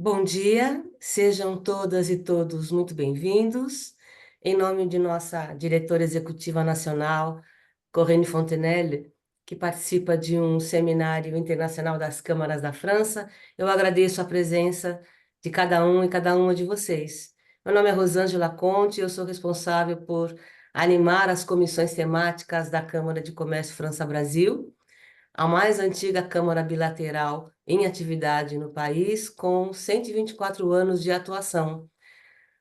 Bom dia, sejam todas e todos muito bem-vindos. Em nome de nossa diretora executiva nacional, Corinne Fontenelle, que participa de um seminário internacional das câmaras da França, eu agradeço a presença de cada um e cada uma de vocês. Meu nome é Rosângela Conte e eu sou responsável por animar as comissões temáticas da Câmara de Comércio França-Brasil, a mais antiga Câmara Bilateral em atividade no país, com 124 anos de atuação.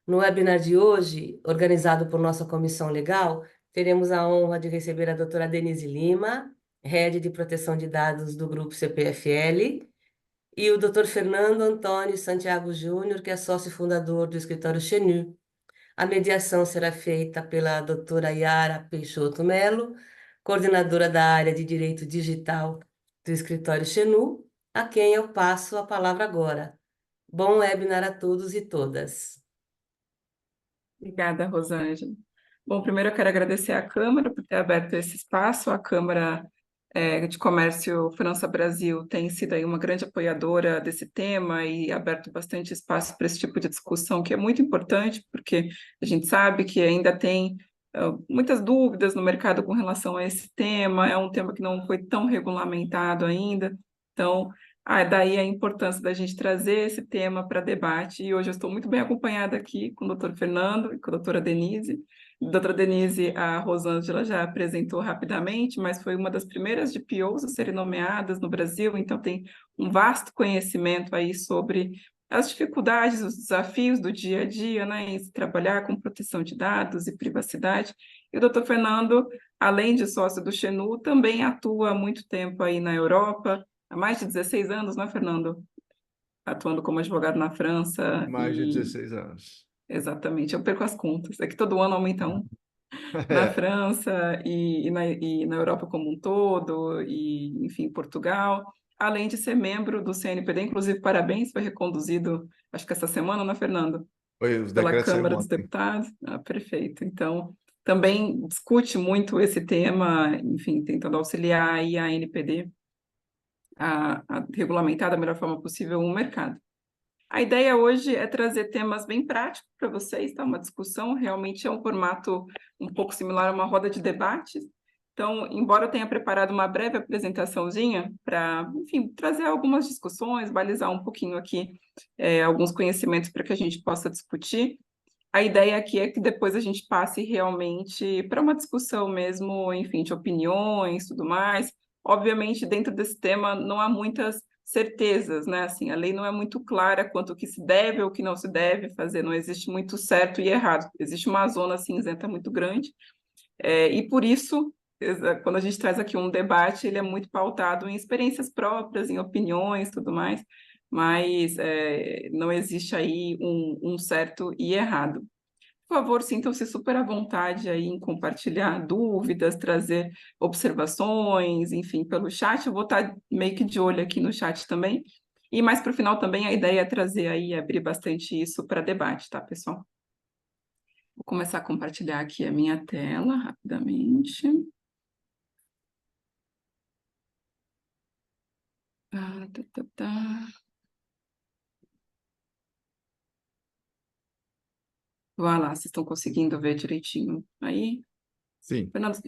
No webinar de hoje, organizado por nossa comissão legal, teremos a honra de receber a doutora Denise Lima, Head de Proteção de Dados do Grupo CPFL, e o doutor Fernando Antônio Santiago Júnior, que é sócio fundador do escritório Chenu. A mediação será feita pela doutora Yara Peixoto Melo, coordenadora da área de Direito Digital do escritório Chenu, a quem eu passo a palavra agora. Bom webinar a todos e todas. Obrigada, Rosângela. Bom, primeiro eu quero agradecer à Câmara por ter aberto esse espaço. A Câmara de Comércio França-Brasil tem sido aí uma grande apoiadora desse tema e aberto bastante espaço para esse tipo de discussão, que é muito importante, porque a gente sabe que ainda tem muitas dúvidas no mercado com relação a esse tema, é um tema que não foi tão regulamentado ainda, então daí a importância da gente trazer esse tema para debate, e hoje eu estou muito bem acompanhada aqui com o doutor Fernando e com a doutora Denise. Doutora Denise, a Rosângela já apresentou rapidamente, mas foi uma das primeiras DPOs a serem nomeadas no Brasil, então tem um vasto conhecimento aí sobre as dificuldades, os desafios do dia a dia, né, em se trabalhar com proteção de dados e privacidade. E o doutor Fernando, além de sócio do Chenu, também atua há muito tempo aí na Europa, há mais de 16 anos, né, Fernando? Atuando como advogado na França Mais de e... 16 anos. Exatamente, eu perco as contas. É que todo ano aumenta um. Na É. França e na Europa como um todo, e, enfim, Portugal, além de ser membro do CNPD, inclusive, parabéns, foi reconduzido, acho que essa semana, né, Fernando? Foi, os Pela decretos saíram Câmara dos ontem. Deputados. Ah, perfeito. Então, também discute muito esse tema, enfim, tentando auxiliar aí a NPD a regulamentar da melhor forma possível o mercado. A ideia hoje é trazer temas bem práticos para vocês, tá? Uma discussão, realmente é um formato um pouco similar a uma roda de debates. Então, embora eu tenha preparado uma breve apresentaçãozinha para, enfim, trazer algumas discussões, balizar um pouquinho aqui alguns conhecimentos para que a gente possa discutir, a ideia aqui é que depois a gente passe realmente para uma discussão mesmo, enfim, de opiniões, tudo mais. Obviamente, dentro desse tema não há muitas certezas, né? Assim, a lei não é muito clara quanto o que se deve ou o que não se deve fazer, não existe muito certo e errado. Existe uma zona cinzenta muito grande, e por isso, quando a gente traz aqui um debate, ele é muito pautado em experiências próprias, em opiniões, tudo mais, mas não existe aí um certo e errado. Por favor, sintam-se super à vontade aí em compartilhar dúvidas, trazer observações, enfim, pelo chat. Eu vou estar meio que de olho aqui no chat também. E mais para o final também a ideia é trazer aí, abrir bastante isso para debate, tá, pessoal? Vou começar a compartilhar aqui a minha tela rapidamente. Ah, tá, tá, tá. Vai lá, vocês estão conseguindo ver direitinho aí? Sim. Fernando,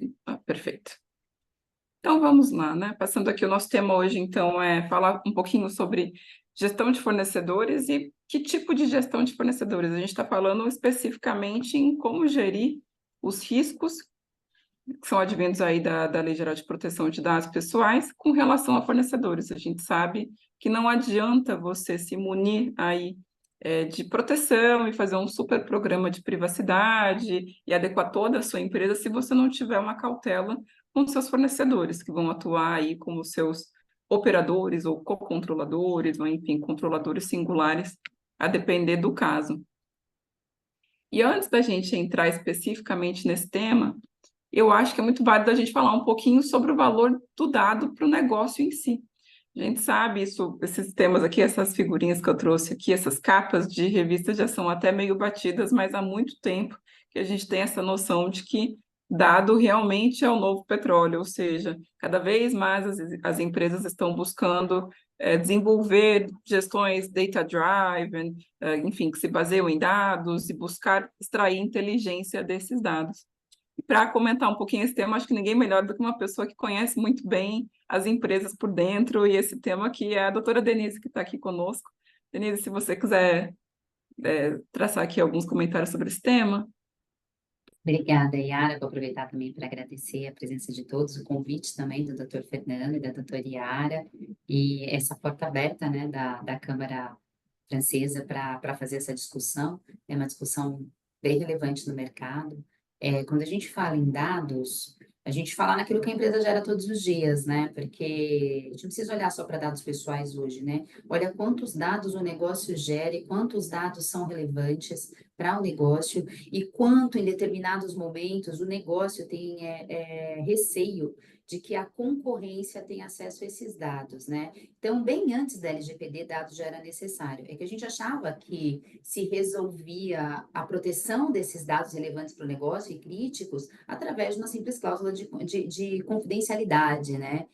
perfeito. Então vamos lá, né? Passando aqui o nosso tema hoje, então, é falar um pouquinho sobre gestão de fornecedores e que tipo de gestão de fornecedores. A gente está falando especificamente em como gerir os riscos que são advindos aí da Lei Geral de Proteção de Dados Pessoais com relação a fornecedores. A gente sabe que não adianta você se munir aí de proteção e fazer um super programa de privacidade e adequar toda a sua empresa se você não tiver uma cautela com seus fornecedores, que vão atuar aí como seus operadores ou co-controladores, ou enfim, controladores singulares, a depender do caso. E antes da gente entrar especificamente nesse tema, eu acho que é muito válido a gente falar um pouquinho sobre o valor do dado para o negócio em si. A gente sabe isso, esses temas aqui, essas figurinhas que eu trouxe aqui, essas capas de revista já são até meio batidas, mas há muito tempo que a gente tem essa noção de que dado realmente é o novo petróleo, ou seja, cada vez mais as empresas estão buscando desenvolver gestões data-driven, enfim, que se baseiam em dados e buscar extrair inteligência desses dados. E para comentar um pouquinho esse tema, acho que ninguém melhor do que uma pessoa que conhece muito bem as empresas por dentro e esse tema aqui é a doutora Denise, que está aqui conosco. Denise, se você quiser traçar aqui alguns comentários sobre esse tema. Obrigada, Yara. Vou aproveitar também para agradecer a presença de todos, o convite também do Dr. Fernando e da doutora Yara, e essa porta aberta, né, da Câmara Francesa para fazer essa discussão. É uma discussão bem relevante no mercado. Quando a gente fala em dados, a gente fala naquilo que a empresa gera todos os dias, né? Porque a gente não precisa olhar só para dados pessoais hoje, né? Olha quantos dados o negócio gera e quantos dados são relevantes para o negócio e quanto, em determinados momentos, o negócio tem receio de que a concorrência tenha acesso a esses dados, né? Então, bem antes da LGPD, dados já era necessário. É que a gente achava que se resolvia a proteção desses dados relevantes para o negócio e críticos através de uma simples cláusula de confidencialidade, né?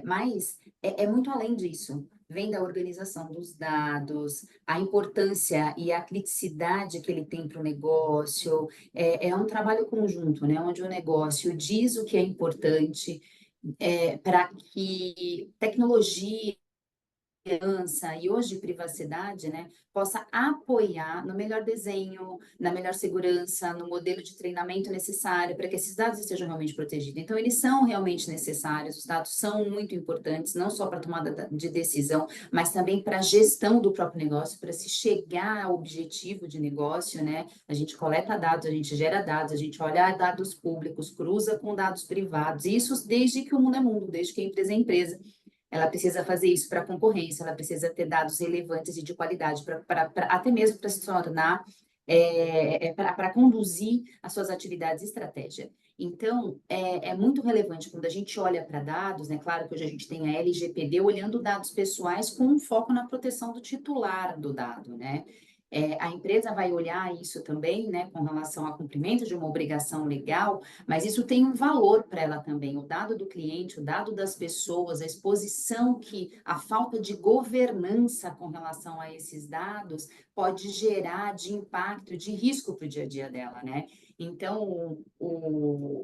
Mas é muito além disso. Vem da organização dos dados, a importância e a criticidade que ele tem para o negócio. É um trabalho conjunto, né? Onde o negócio diz o que é importante, para que tecnologia segurança e hoje privacidade, né, possa apoiar no melhor desenho, na melhor segurança, no modelo de treinamento necessário para que esses dados estejam realmente protegidos. Então, eles são realmente necessários, os dados são muito importantes, não só para a tomada de decisão, mas também para a gestão do próprio negócio, para se chegar ao objetivo de negócio, né? A gente coleta dados, a gente gera dados, a gente olha dados públicos, cruza com dados privados, isso desde que o mundo é mundo, desde que a empresa é empresa. Ela precisa fazer isso para a concorrência, ela precisa ter dados relevantes e de qualidade, até mesmo para se tornar, para conduzir as suas atividades e estratégia. Então, é muito relevante quando a gente olha para dados, né? Claro que hoje a gente tem a LGPD olhando dados pessoais com um foco na proteção do titular do dado, né? A empresa vai olhar isso também, né, com relação ao cumprimento de uma obrigação legal, mas isso tem um valor para ela também. O dado do cliente, o dado das pessoas, a exposição que a falta de governança com relação a esses dados pode gerar de impacto, de risco para o dia a dia dela, né? Então,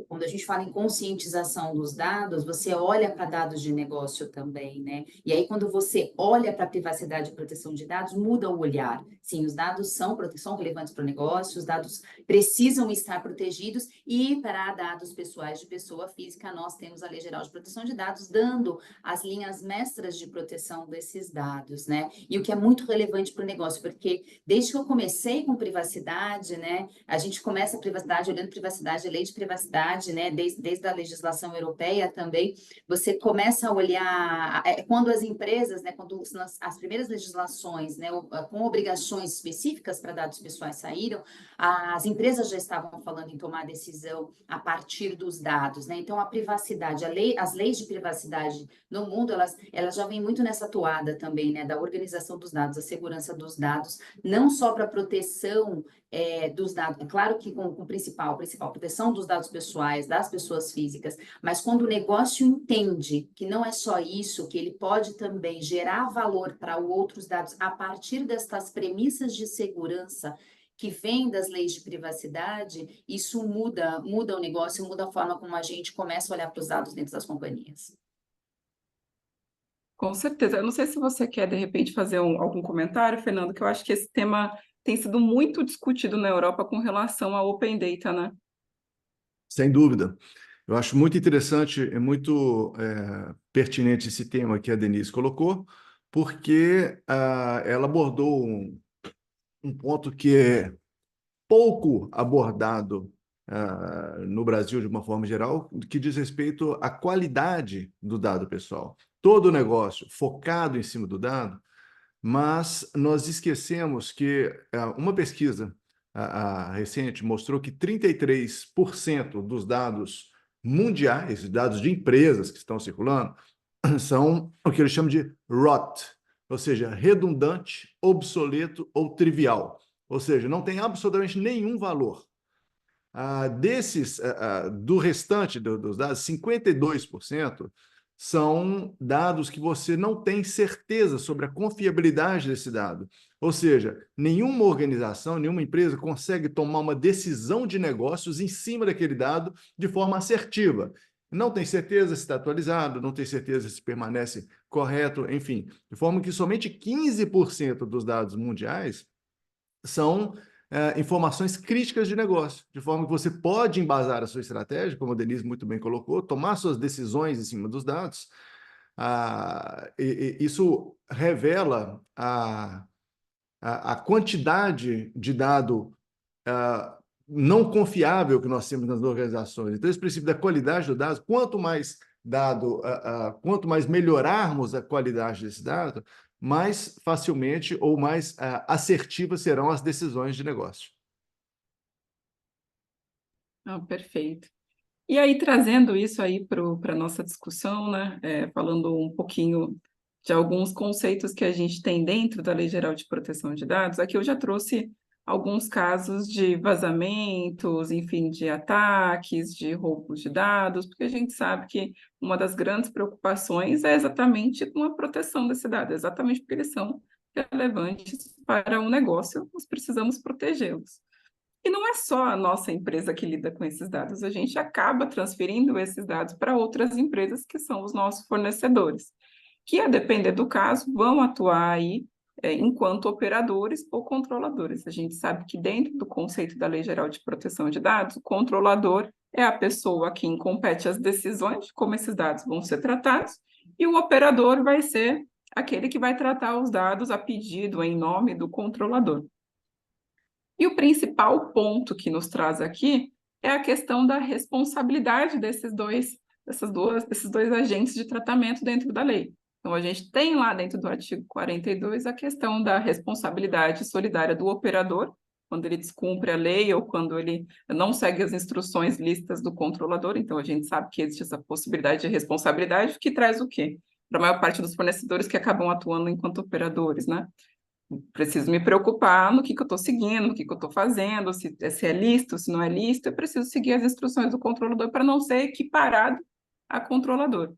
quando a gente fala em conscientização dos dados, você olha para dados de negócio também, né? E aí, quando você olha para a privacidade e proteção de dados, muda o olhar. Sim, os dados são relevantes para o negócio, os dados precisam estar protegidos e para dados pessoais de pessoa física, nós temos a Lei Geral de Proteção de Dados dando as linhas mestras de proteção desses dados, né? E o que é muito relevante para o negócio, porque desde que eu comecei com privacidade, né, a gente começa a privacidade, olhando privacidade, a lei de privacidade, né, desde a legislação europeia também, você começa a olhar, quando as empresas, né, quando as primeiras legislações, né, com obrigações específicas para dados pessoais saíram, as empresas já estavam falando em tomar decisão a partir dos dados, né? Então, a privacidade, as leis de privacidade no mundo, elas já vêm muito nessa toada também, né? Da organização dos dados, a segurança dos dados, não só para proteção dos dados, é claro que com o principal, proteção dos dados pessoais, das pessoas físicas, mas quando o negócio entende que não é só isso, que ele pode também gerar valor para outros dados a partir destas premissas de segurança que vem das leis de privacidade, isso muda o negócio, muda a forma como a gente começa a olhar para os dados dentro das companhias. Com certeza. Eu não sei se você quer, de repente, fazer algum comentário, Fernando, que eu acho que esse tema tem sido muito discutido na Europa com relação ao Open Data, né? Sem dúvida. Eu acho muito interessante e muito pertinente esse tema que a Denise colocou, porque ela abordou um ponto que é pouco abordado no Brasil, de uma forma geral, que diz respeito à qualidade do dado pessoal. Todo negócio focado em cima do dado, mas nós esquecemos que uma pesquisa recente mostrou que 33% dos dados mundiais, dados de empresas que estão circulando, são o que eles chamam de rot, ou seja, redundante, obsoleto ou trivial. Ou seja, não tem absolutamente nenhum valor. Do restante dos dados, 52% são dados que você não tem certeza sobre a confiabilidade desse dado. Ou seja, nenhuma organização, nenhuma empresa consegue tomar uma decisão de negócios em cima daquele dado de forma assertiva. Não tem certeza se está atualizado, não tem certeza se permanece correto, enfim. De forma que somente 15% dos dados mundiais são informações críticas de negócio, de forma que você pode embasar a sua estratégia, como a Denise muito bem colocou, tomar suas decisões em cima dos dados. Isso revela a quantidade de dado não confiável que nós temos nas organizações. Então, esse princípio da qualidade do dado, quanto mais quanto mais melhorarmos a qualidade desse dado, mais facilmente ou mais assertivas serão as decisões de negócio. Perfeito. E aí, trazendo isso aí para a nossa discussão, né, falando um pouquinho de alguns conceitos que a gente tem dentro da Lei Geral de Proteção de Dados, aqui eu já trouxe alguns casos de vazamentos, enfim, de ataques, de roubos de dados, porque a gente sabe que uma das grandes preocupações é exatamente com a proteção desse dado, exatamente porque eles são relevantes para um negócio, nós precisamos protegê-los. E não é só a nossa empresa que lida com esses dados, a gente acaba transferindo esses dados para outras empresas que são os nossos fornecedores, que, a depender do caso, vão atuar aí enquanto operadores ou controladores. A gente sabe que dentro do conceito da Lei Geral de Proteção de Dados, o controlador é a pessoa a quem compete as decisões de como esses dados vão ser tratados, e o operador vai ser aquele que vai tratar os dados a pedido em nome do controlador. E o principal ponto que nos traz aqui é a questão da responsabilidade desses dois agentes de tratamento dentro da lei. Então, a gente tem lá dentro do artigo 42 a questão da responsabilidade solidária do operador, quando ele descumpre a lei ou quando ele não segue as instruções listas do controlador. Então, a gente sabe que existe essa possibilidade de responsabilidade, que traz o quê? Para a maior parte dos fornecedores que acabam atuando enquanto operadores, né? Preciso me preocupar no que eu estou seguindo, no que eu estou fazendo, se é lícito, se não é lícito, eu preciso seguir as instruções do controlador para não ser equiparado a controlador.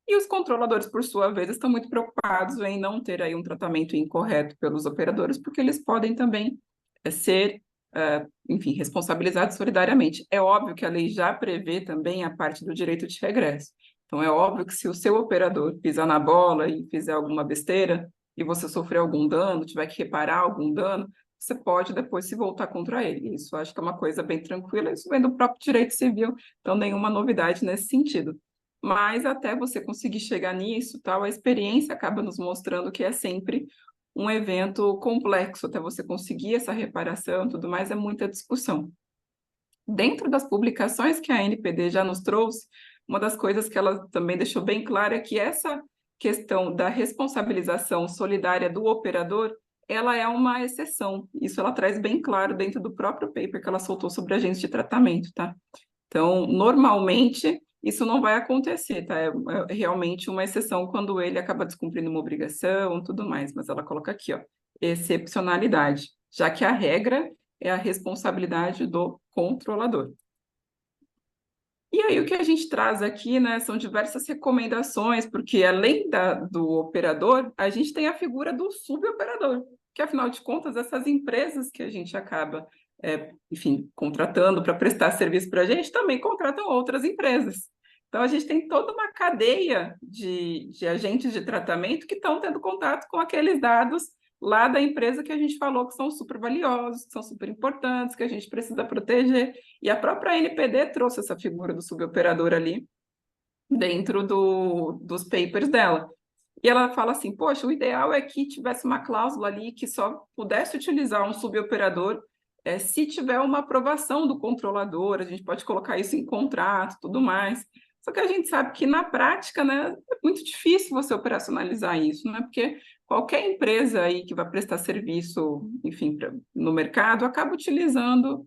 E os controladores, por sua vez, estão muito preocupados em não ter aí um tratamento incorreto pelos operadores, porque eles podem também ser, enfim, responsabilizados solidariamente. É óbvio que a lei já prevê também a parte do direito de regresso. Então, é óbvio que se o seu operador pisar na bola e fizer alguma besteira, e você sofrer algum dano, tiver que reparar algum dano, você pode depois se voltar contra ele. Isso acho que é uma coisa bem tranquila, isso vem do próprio direito civil, então nenhuma novidade nesse sentido. Mas até você conseguir chegar nisso, tal, a experiência acaba nos mostrando que é sempre um evento complexo, até você conseguir essa reparação e tudo mais, é muita discussão. Dentro das publicações que a ANPD já nos trouxe, uma das coisas que ela também deixou bem clara é que essa questão da responsabilização solidária do operador, ela é uma exceção. Isso ela traz bem claro dentro do próprio paper que ela soltou sobre agentes de tratamento, tá? Então, normalmente, isso não vai acontecer, tá? É realmente uma exceção quando ele acaba descumprindo uma obrigação e tudo mais, mas ela coloca aqui, ó, excepcionalidade, já que a regra é a responsabilidade do controlador. E aí o que a gente traz aqui, né, são diversas recomendações, porque além do operador, a gente tem a figura do suboperador, que afinal de contas, essas empresas que a gente acaba, enfim, contratando para prestar serviço para a gente, também contratam outras empresas. Então, a gente tem toda uma cadeia de agentes de tratamento que estão tendo contato com aqueles dados lá da empresa que a gente falou que são super valiosos, que são super importantes, que a gente precisa proteger. E a própria ANPD trouxe essa figura do suboperador ali dentro dos papers dela. E ela fala assim, poxa, o ideal é que tivesse uma cláusula ali que só pudesse utilizar um suboperador se tiver uma aprovação do controlador, a gente pode colocar isso em contrato, tudo mais. Só que a gente sabe que na prática, né, é muito difícil você operacionalizar isso, né? Porque qualquer empresa aí que vai prestar serviço, enfim, no mercado, acaba utilizando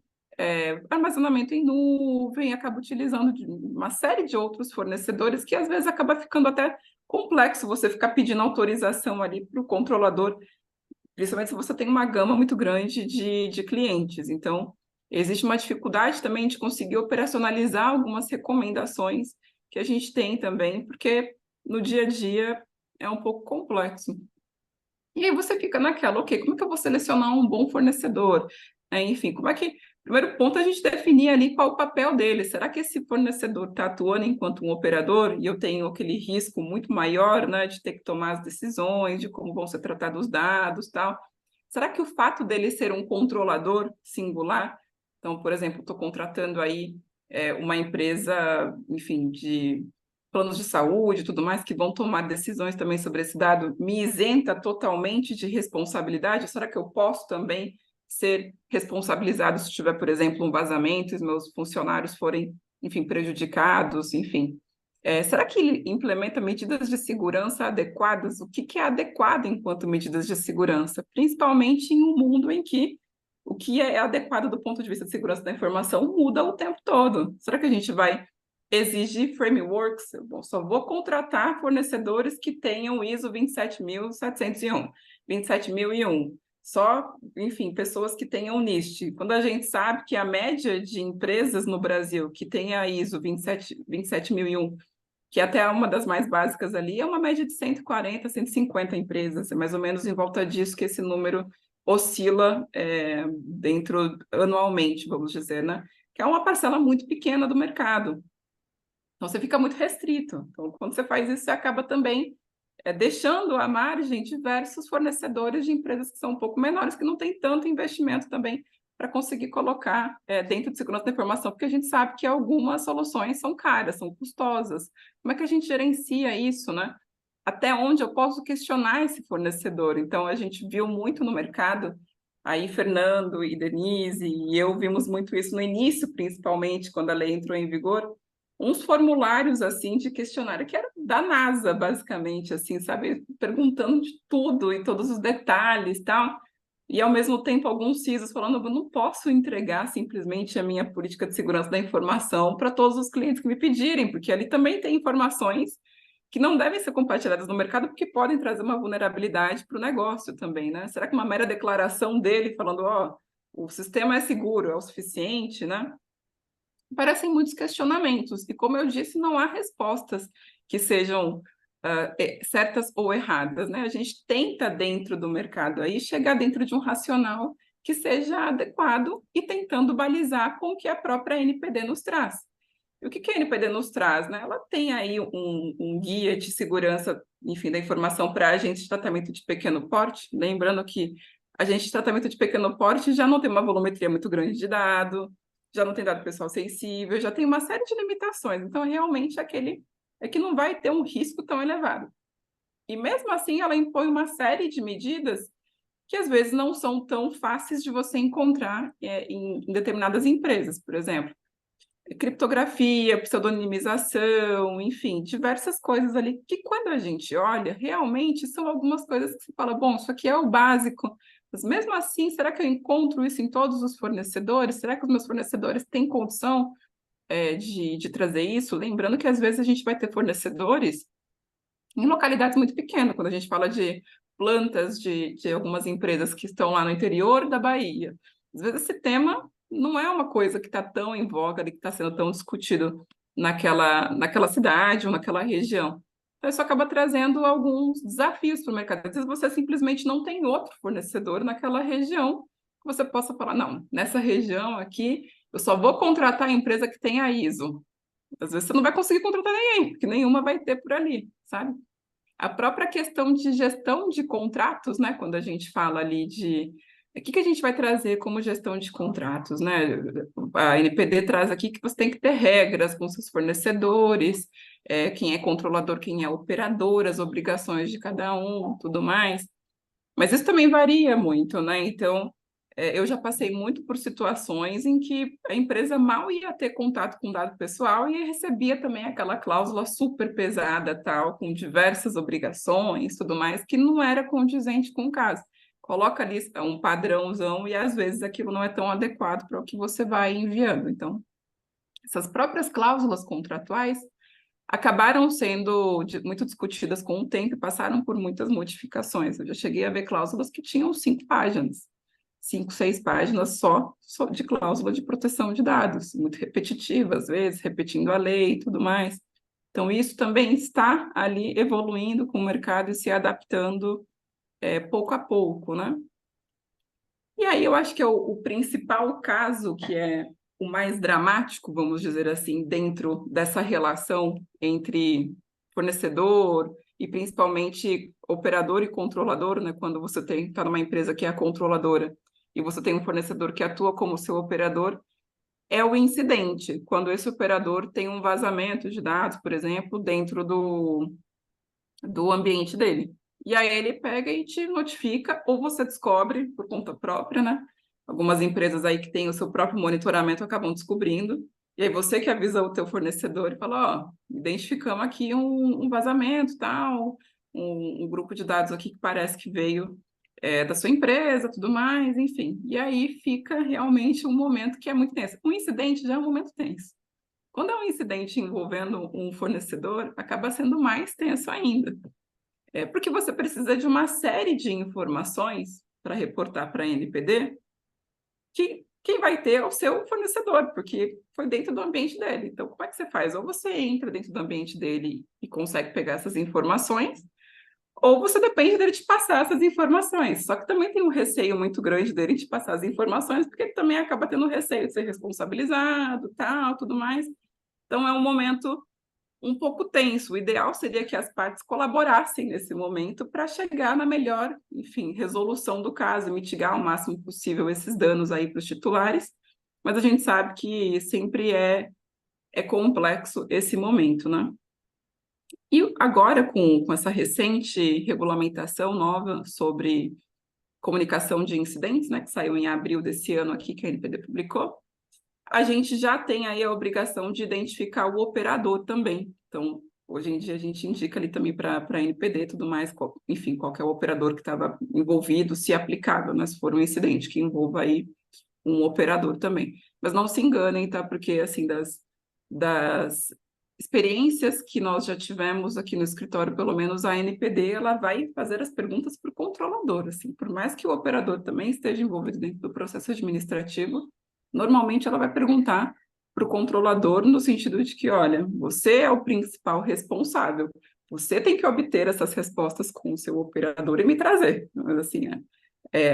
armazenamento em nuvem, acaba utilizando uma série de outros fornecedores que às vezes acaba ficando até complexo você ficar pedindo autorização ali para o controlador, principalmente se você tem uma gama muito grande de clientes. Então, existe uma dificuldade também de conseguir operacionalizar algumas recomendações que a gente tem também, porque no dia a dia é um pouco complexo. E aí você fica naquela, ok, como é que eu vou selecionar um bom fornecedor? Enfim, como é que... Primeiro ponto, a gente definir ali qual o papel dele. Será que esse fornecedor está atuando enquanto um operador e eu tenho aquele risco muito maior, né, de ter que tomar as decisões, de como vão ser tratados os dados, tal? Será que o fato dele ser um controlador singular, então, por exemplo, estou contratando aí uma empresa, enfim, de planos de saúde e tudo mais, que vão tomar decisões também sobre esse dado, me isenta totalmente de responsabilidade? Será que eu posso também ser responsabilizado se tiver, por exemplo, um vazamento e os meus funcionários forem, enfim, prejudicados, enfim? Será que ele implementa medidas de segurança adequadas? O que é adequado enquanto medidas de segurança? Principalmente em um mundo em que o que é adequado do ponto de vista de segurança da informação muda o tempo todo. Será que a gente vai exigir frameworks? Bom, só vou contratar fornecedores que tenham ISO 27701, 27001. Só, enfim, pessoas que tenham NIST. Quando a gente sabe que a média de empresas no Brasil que tem a ISO 27001, que até é uma das mais básicas ali, é uma média de 140, 150 empresas, é mais ou menos em volta disso que esse número oscila dentro anualmente, vamos dizer, né? Que é uma parcela muito pequena do mercado. Então, você fica muito restrito. Então, quando você faz isso, você acaba também deixando à margem diversos fornecedores de empresas que são um pouco menores, que não têm tanto investimento também para conseguir colocar dentro de segurança da informação, porque a gente sabe que algumas soluções são caras, são custosas. Como é que a gente gerencia isso, né? Até onde eu posso questionar esse fornecedor? Então, a gente viu muito no mercado, aí Fernando e Denise e eu vimos muito isso no início, principalmente, quando a lei entrou em vigor, uns formulários, assim, de questionário, que era da NASA, basicamente, assim, sabe? Perguntando de tudo e todos os detalhes e tal. E, ao mesmo tempo, alguns CISOs falando, eu não posso entregar simplesmente a minha política de segurança da informação para todos os clientes que me pedirem, porque ali também tem informações que não devem ser compartilhadas no mercado porque podem trazer uma vulnerabilidade para o negócio também, né? Será que uma mera declaração dele falando, ó, o sistema é seguro, é o suficiente, né? Parecem muitos questionamentos, e como eu disse, não há respostas que sejam certas ou erradas, né? A gente tenta, dentro do mercado, aí chegar dentro de um racional que seja adequado e tentando balizar com o que a própria NPD nos traz. E o que a NPD nos traz, né? Ela tem aí um guia de segurança, enfim, da informação para agentes de tratamento de pequeno porte, lembrando que agente de tratamento de pequeno porte já não tem uma volumetria muito grande de dado, já não tem dado pessoal sensível, já tem uma série de limitações. Então, realmente, aquele é que não vai ter um risco tão elevado. E, mesmo assim, ela impõe uma série de medidas que, às vezes, não são tão fáceis de você encontrar em determinadas empresas, por exemplo. Criptografia, pseudonimização, enfim, diversas coisas ali que, quando a gente olha, realmente são algumas coisas que você fala, bom, isso aqui é o básico, mas mesmo assim, será que eu encontro isso em todos os fornecedores? Será que os meus fornecedores têm condição de trazer isso? Lembrando que, às vezes, a gente vai ter fornecedores em localidades muito pequenas, quando a gente fala de plantas de algumas empresas que estão lá no interior da Bahia. Às vezes, esse tema não é uma coisa que está tão em voga, que está sendo tão discutido naquela cidade ou naquela região. Então, isso acaba trazendo alguns desafios para o mercado. Às vezes, você simplesmente não tem outro fornecedor naquela região que você possa falar, não, nessa região aqui, eu só vou contratar a empresa que tem a ISO. Às vezes, você não vai conseguir contratar ninguém, porque nenhuma vai ter por ali, sabe? A própria questão de gestão de contratos, né? Quando a gente fala ali de... O que a gente vai trazer como gestão de contratos, né? A NPD traz aqui que você tem que ter regras com seus fornecedores, quem é controlador, quem é operador, as obrigações de cada um, tudo mais. Mas isso também varia muito, né? Então, eu já passei muito por situações em que a empresa mal ia ter contato com dado pessoal e recebia também aquela cláusula super pesada, tal, com diversas obrigações, tudo mais, que não era condizente com o caso. Coloca ali um padrãozão e, às vezes, aquilo não é tão adequado para o que você vai enviando. Então, essas próprias cláusulas contratuais acabaram sendo muito discutidas com o tempo e passaram por muitas modificações. Eu já cheguei a ver cláusulas que tinham 5 páginas. 5, 6 páginas só de cláusula de proteção de dados, muito repetitiva, às vezes, repetindo a lei e tudo mais. Então, isso também está ali evoluindo com o mercado e se adaptando pouco a pouco, né? E aí eu acho que é o principal caso, que é o mais dramático, vamos dizer assim, dentro dessa relação entre fornecedor e principalmente operador e controlador, né? Quando você está numa empresa que é a controladora e você tem um fornecedor que atua como seu operador, é o incidente, quando esse operador tem um vazamento de dados, por exemplo, dentro do ambiente dele. E aí ele pega e te notifica, ou você descobre por conta própria, né? Algumas empresas aí que têm o seu próprio monitoramento acabam descobrindo, e aí você que avisa o teu fornecedor e fala, ó, identificamos aqui um vazamento, tal, um grupo de dados aqui que parece que veio da sua empresa, tudo mais, enfim. E aí fica realmente um momento que é muito tenso. Um incidente já é um momento tenso. Quando é um incidente envolvendo um fornecedor, acaba sendo mais tenso ainda. Porque você precisa de uma série de informações para reportar para a NPD que quem vai ter é o seu fornecedor, porque foi dentro do ambiente dele. Então, como é que você faz? Ou você entra dentro do ambiente dele e consegue pegar essas informações, ou você depende dele te passar essas informações. Só que também tem um receio muito grande dele te passar as informações, porque ele também acaba tendo receio de ser responsabilizado, tal, tudo mais. Então, é um momento um pouco tenso. O ideal seria que as partes colaborassem nesse momento para chegar na melhor, enfim, resolução do caso, mitigar o máximo possível esses danos aí para os titulares, mas a gente sabe que sempre é complexo esse momento, né? E agora, com essa recente regulamentação nova sobre comunicação de incidentes, né, que saiu em abril desse ano aqui, que a NPD publicou, a gente já tem aí a obrigação de identificar o operador também. Então, hoje em dia a gente indica ali também para a NPD e tudo mais, enfim, qual que é o operador que estava envolvido, se aplicável, né, se for um incidente que envolva aí um operador também. Mas não se enganem, tá? Porque, assim, das experiências que nós já tivemos aqui no escritório, pelo menos a NPD, ela vai fazer as perguntas para o controlador, assim, por mais que o operador também esteja envolvido dentro do processo administrativo, normalmente ela vai perguntar para o controlador no sentido de que, olha, você é o principal responsável, você tem que obter essas respostas com o seu operador e me trazer. Mas, assim,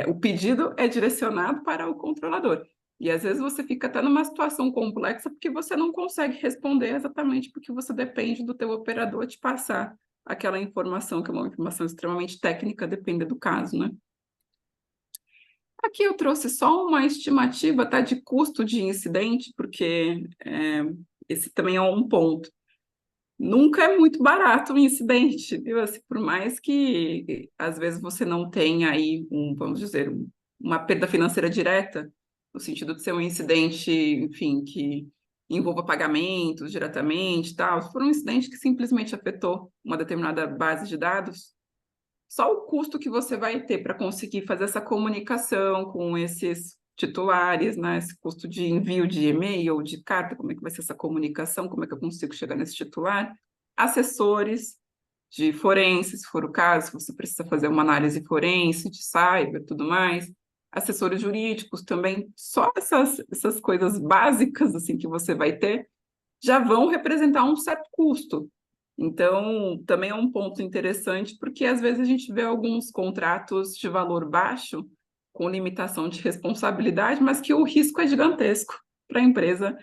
o pedido é direcionado para o controlador. E às vezes você fica até numa situação complexa porque você não consegue responder exatamente porque você depende do teu operador te passar aquela informação, que é uma informação extremamente técnica, depende do caso, né? Aqui eu trouxe só uma estimativa, tá, de custo de incidente, porque esse também é um ponto. Nunca é muito barato um incidente, viu? Assim, por mais que às vezes você não tenha aí, vamos dizer, uma perda financeira direta, no sentido de ser um incidente, enfim, que envolva pagamentos diretamente, tal. Se for um incidente que simplesmente afetou uma determinada base de dados, só o custo que você vai ter para conseguir fazer essa comunicação com esses titulares, né? Esse custo de envio de e-mail, de carta, como é que vai ser essa comunicação, como é que eu consigo chegar nesse titular, assessores de forense, se for o caso, se você precisa fazer uma análise forense, de cyber, tudo mais, assessores jurídicos também, só essas coisas básicas, assim, que você vai ter, já vão representar um certo custo. Então, também é um ponto interessante, porque às vezes a gente vê alguns contratos de valor baixo, com limitação de responsabilidade, mas que o risco é gigantesco para a empresa,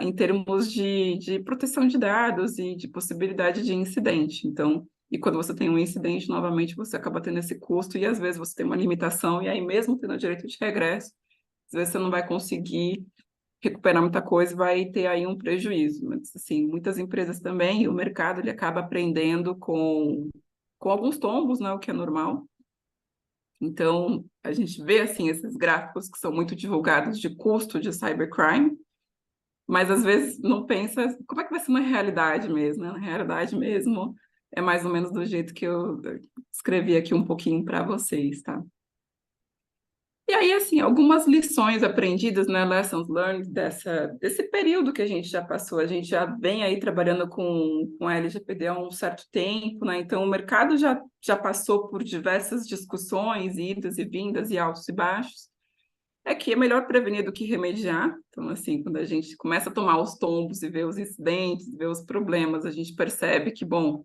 em termos de proteção de dados e de possibilidade de incidente. Então, e quando você tem um incidente, novamente, você acaba tendo esse custo, e às vezes você tem uma limitação, e aí mesmo tendo direito de regresso, às vezes você não vai conseguir recuperar muita coisa e vai ter aí um prejuízo. Mas, assim, muitas empresas também, e o mercado, ele acaba aprendendo com alguns tombos, né, o que é normal. Então, a gente vê, assim, esses gráficos que são muito divulgados de custo de cybercrime, mas às vezes não pensa como é que vai ser na realidade mesmo, né? Na realidade mesmo é mais ou menos do jeito que eu escrevi aqui um pouquinho para vocês, tá? E aí, assim, algumas lições aprendidas, né, lessons learned desse período que a gente já passou. A gente já vem aí trabalhando com a LGPD há um certo tempo, né? Então o mercado já passou por diversas discussões, idas e vindas e altos e baixos. é que é melhor prevenir do que remediar. Então, assim, quando a gente começa a tomar os tombos e ver os incidentes, ver os problemas, a gente percebe que, bom,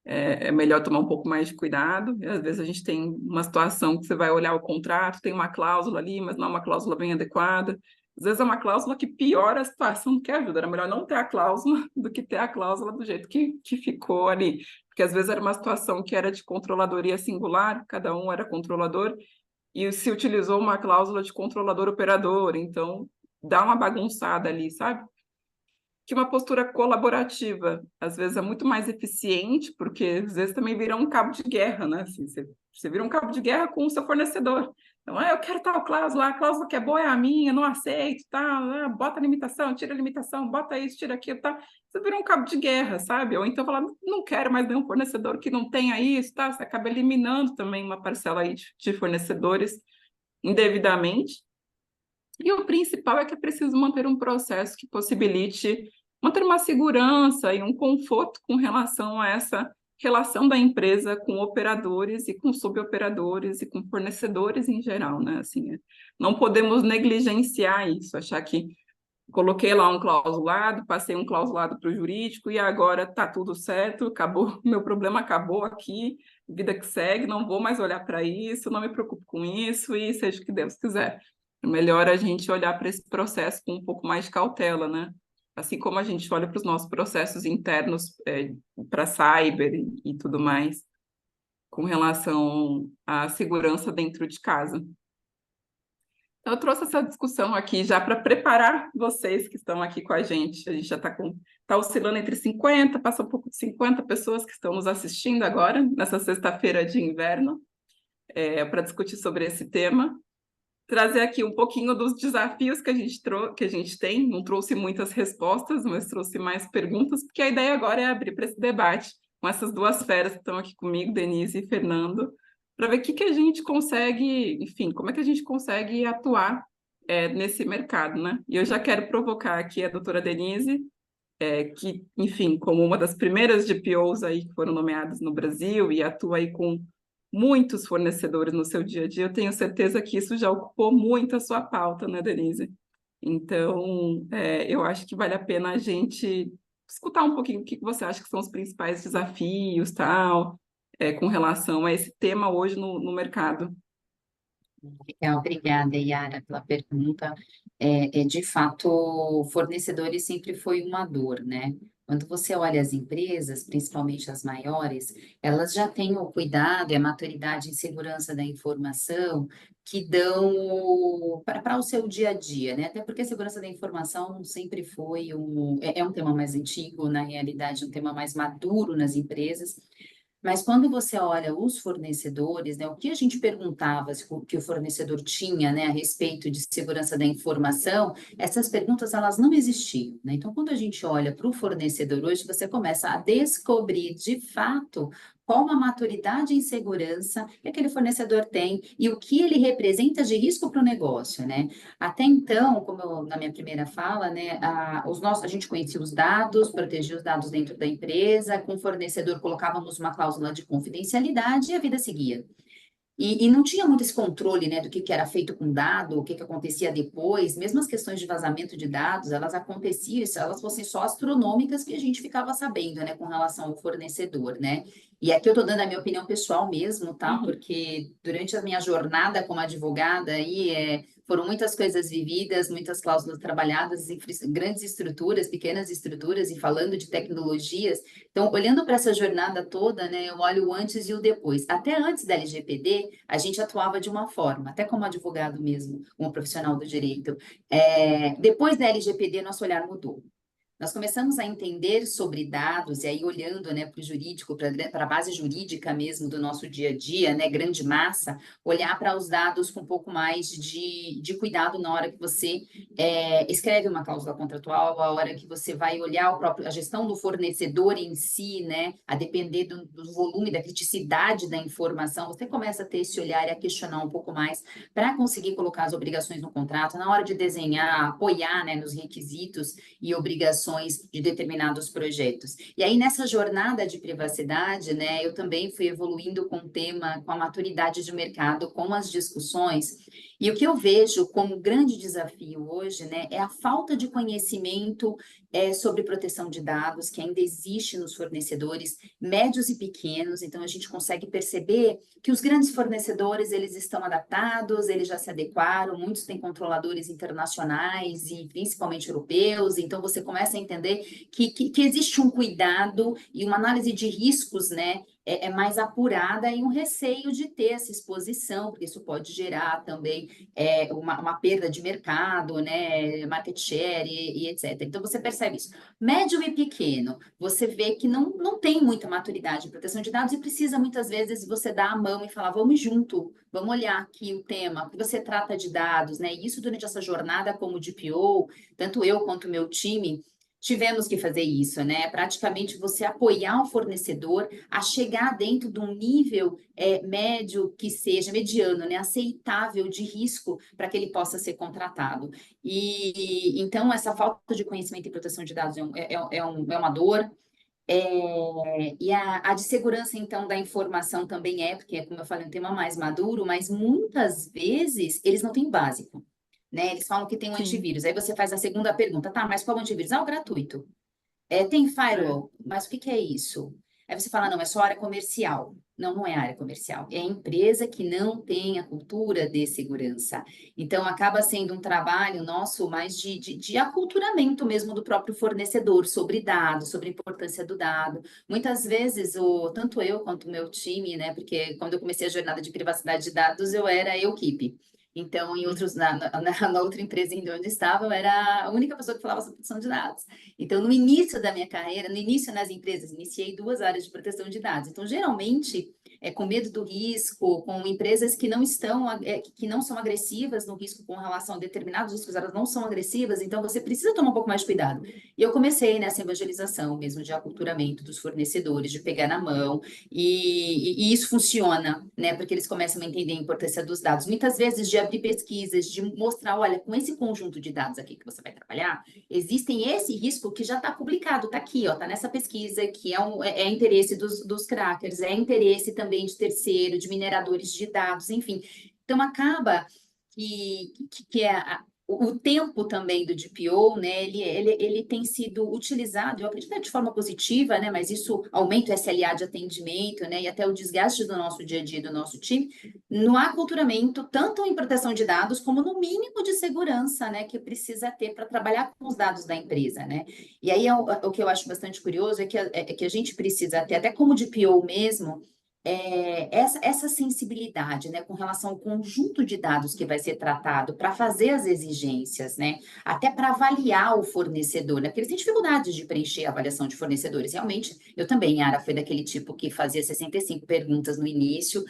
é melhor tomar um pouco mais de cuidado. E, às vezes a gente tem uma situação que você vai olhar o contrato, tem uma cláusula ali, mas não é uma cláusula bem adequada. Às vezes é uma cláusula que piora a situação do que ajuda. Era melhor não ter a cláusula do que ter a cláusula do jeito que ficou ali. Porque às vezes era uma situação que era de controladoria singular, cada um era controlador, e se utilizou uma cláusula de controlador-operador. Então, dá uma bagunçada ali, sabe? Que uma postura colaborativa, às vezes, é muito mais eficiente, porque às vezes também vira um cabo de guerra, né? Assim, você vira um cabo de guerra com o seu fornecedor. Então, eu quero tal cláusula, a cláusula que é boa é a minha, não aceito, tá? Bota a limitação, tira a limitação, bota isso, tira aquilo, tá? Você vira um cabo de guerra, sabe? Ou então falar, não quero mais nenhum fornecedor que não tenha isso, tá? Você acaba eliminando também uma parcela aí de fornecedores indevidamente. E o principal é que é preciso manter um processo que possibilite manter uma segurança e um conforto com relação a essa relação da empresa com operadores e com suboperadores e com fornecedores em geral, né? Assim, não podemos negligenciar isso, achar que coloquei lá um clausulado, passei um clausulado para o jurídico e agora está tudo certo, acabou, meu problema acabou aqui, vida que segue, não vou mais olhar para isso, não me preocupo com isso e seja o que Deus quiser. É melhor a gente olhar para esse processo com um pouco mais de cautela, né? Assim como a gente olha para os nossos processos internos para cyber e tudo mais, com relação à segurança dentro de casa. Então, eu trouxe essa discussão aqui já para preparar vocês que estão aqui com a gente. A gente já está oscilando entre 50, passa um pouco de 50 pessoas que estão nos assistindo agora, nessa sexta-feira de inverno, para discutir sobre esse tema. Trazer aqui um pouquinho dos desafios que a gente tem. Não trouxe muitas respostas, mas trouxe mais perguntas, porque a ideia agora é abrir para esse debate com essas duas feras que estão aqui comigo, Denise e Fernando, para ver o que a gente consegue, enfim, como é que a gente consegue atuar nesse mercado, né? E eu já quero provocar aqui a doutora Denise, que, enfim, como uma das primeiras GPOs aí que foram nomeadas no Brasil e atua aí com muitos fornecedores no seu dia a dia, eu tenho certeza que isso já ocupou muito a sua pauta, né, Denise? Então, eu acho que vale a pena a gente escutar um pouquinho o que você acha que são os principais desafios, tal, com relação a esse tema hoje no mercado. Legal, obrigada, Yara, pela pergunta. De fato, fornecedores sempre foi uma dor, né? Quando você olha as empresas, principalmente as maiores, elas já têm o cuidado e a maturidade em segurança da informação que dão para o seu dia a dia, né? Até porque a segurança da informação sempre foi um tema mais antigo, na realidade, um tema mais maduro nas empresas. Mas quando você olha os fornecedores, né, o que a gente perguntava que o fornecedor tinha, né, a respeito de segurança da informação, essas perguntas elas não existiam, né? Então, quando a gente olha para o fornecedor hoje, você começa a descobrir de fato qual a maturidade em segurança que aquele fornecedor tem e o que ele representa de risco para o negócio, né? Até então, na minha primeira fala, né, a gente conhecia os dados, protegia os dados dentro da empresa, com o fornecedor colocávamos uma cláusula de confidencialidade e a vida seguia. E não tinha muito esse controle, né, do que era feito com dado, o que acontecia depois, mesmo as questões de vazamento de dados, elas aconteciam, se elas fossem só astronômicas que a gente ficava sabendo, né, com relação ao fornecedor, né. E aqui eu estou dando a minha opinião pessoal mesmo, tá, porque durante a minha jornada como advogada, aí foram muitas coisas vividas, muitas cláusulas trabalhadas em grandes estruturas, pequenas estruturas, e falando de tecnologias. Então, olhando para essa jornada toda, né, eu olho o antes e o depois. Até antes da LGPD, a gente atuava de uma forma, até como advogado mesmo, como profissional do direito. Depois da LGPD, nosso olhar mudou. Nós começamos a entender sobre dados, e aí olhando, né, para o jurídico, para a base jurídica mesmo do nosso dia a dia, né, grande massa, olhar para os dados com um pouco mais de cuidado na hora que você escreve uma cláusula contratual, a hora que você vai olhar a gestão do fornecedor em si, né, a depender do volume, da criticidade da informação, você começa a ter esse olhar e a questionar um pouco mais para conseguir colocar as obrigações no contrato, na hora de desenhar, apoiar, né, nos requisitos e obrigações informações de determinados projetos. E aí, nessa jornada de privacidade, né, eu também fui evoluindo com o tema, com a maturidade de mercado, com as discussões. E o que eu vejo como grande desafio hoje, né, é a falta de conhecimento sobre proteção de dados, que ainda existe nos fornecedores médios e pequenos. Então, a gente consegue perceber que os grandes fornecedores, eles estão adaptados, eles já se adequaram, muitos têm controladores internacionais e principalmente europeus. Então, você começa a entender que existe um cuidado e uma análise de riscos, né, mais apurada e um receio de ter essa exposição, porque isso pode gerar também uma perda de mercado, né, market share e etc. Então, você percebe isso. Médio e pequeno, você vê que não tem muita maturidade em proteção de dados e precisa, muitas vezes, você dar a mão e falar, vamos junto, vamos olhar aqui o tema, que você trata de dados, né? E isso durante essa jornada como DPO, tanto eu quanto o meu time, tivemos que fazer isso, né? Praticamente você apoiar o fornecedor a chegar dentro de um nível médio que seja mediano, né? Aceitável de risco para que ele possa ser contratado. E então essa falta de conhecimento e proteção de dados é uma dor. E a de segurança, então, da informação também porque, como eu falei, um tema mais maduro, mas muitas vezes eles não têm básico, né? Eles falam que tem um Sim. antivírus. Aí você faz a segunda pergunta, tá, mas qual é o antivírus? Ah, o gratuito. Tem firewall, mas o que é isso? Aí você fala, não, é só área comercial. Não, não é área comercial. É a empresa que não tem a cultura de segurança. Então, acaba sendo um trabalho nosso mais de aculturamento mesmo do próprio fornecedor sobre dados, sobre a importância do dado. Muitas vezes, tanto eu quanto o meu time, né? Porque quando eu comecei a jornada de privacidade de dados, eu era equipe. Então, na outra empresa em onde estava, eu era a única pessoa que falava sobre proteção de dados. Então, no início da minha carreira, no início nas empresas, iniciei 2 áreas de proteção de dados. Então, geralmente, com medo do risco, com empresas que não são agressivas no risco com relação a determinados riscos, elas não são agressivas, então você precisa tomar um pouco mais de cuidado. E eu comecei nessa evangelização mesmo de aculturamento dos fornecedores, de pegar na mão, e isso funciona, né? Porque eles começam a entender a importância dos dados. Muitas vezes de abrir pesquisas, de mostrar, olha, com esse conjunto de dados aqui que você vai trabalhar, existem esse risco que já está publicado, está aqui, ó, está nessa pesquisa, que é interesse dos crackers, é interesse também de terceiro, de mineradores de dados, enfim. Então, acaba que o tempo também do DPO, né, ele tem sido utilizado, eu acredito de forma positiva, né, mas isso aumenta o SLA de atendimento, né, e até o desgaste do nosso dia a dia, do nosso time, no aculturamento, tanto em proteção de dados, como no mínimo de segurança, né, que precisa ter para trabalhar com os dados da empresa, né. E aí, o que eu acho bastante curioso é que a gente precisa ter, até como DPO mesmo, essa sensibilidade, né, com relação ao conjunto de dados que vai ser tratado para fazer as exigências, né, até para avaliar o fornecedor, né, porque eles têm dificuldades de preencher a avaliação de fornecedores. Realmente, eu também, Yara, fui daquele tipo que fazia 65 perguntas no início,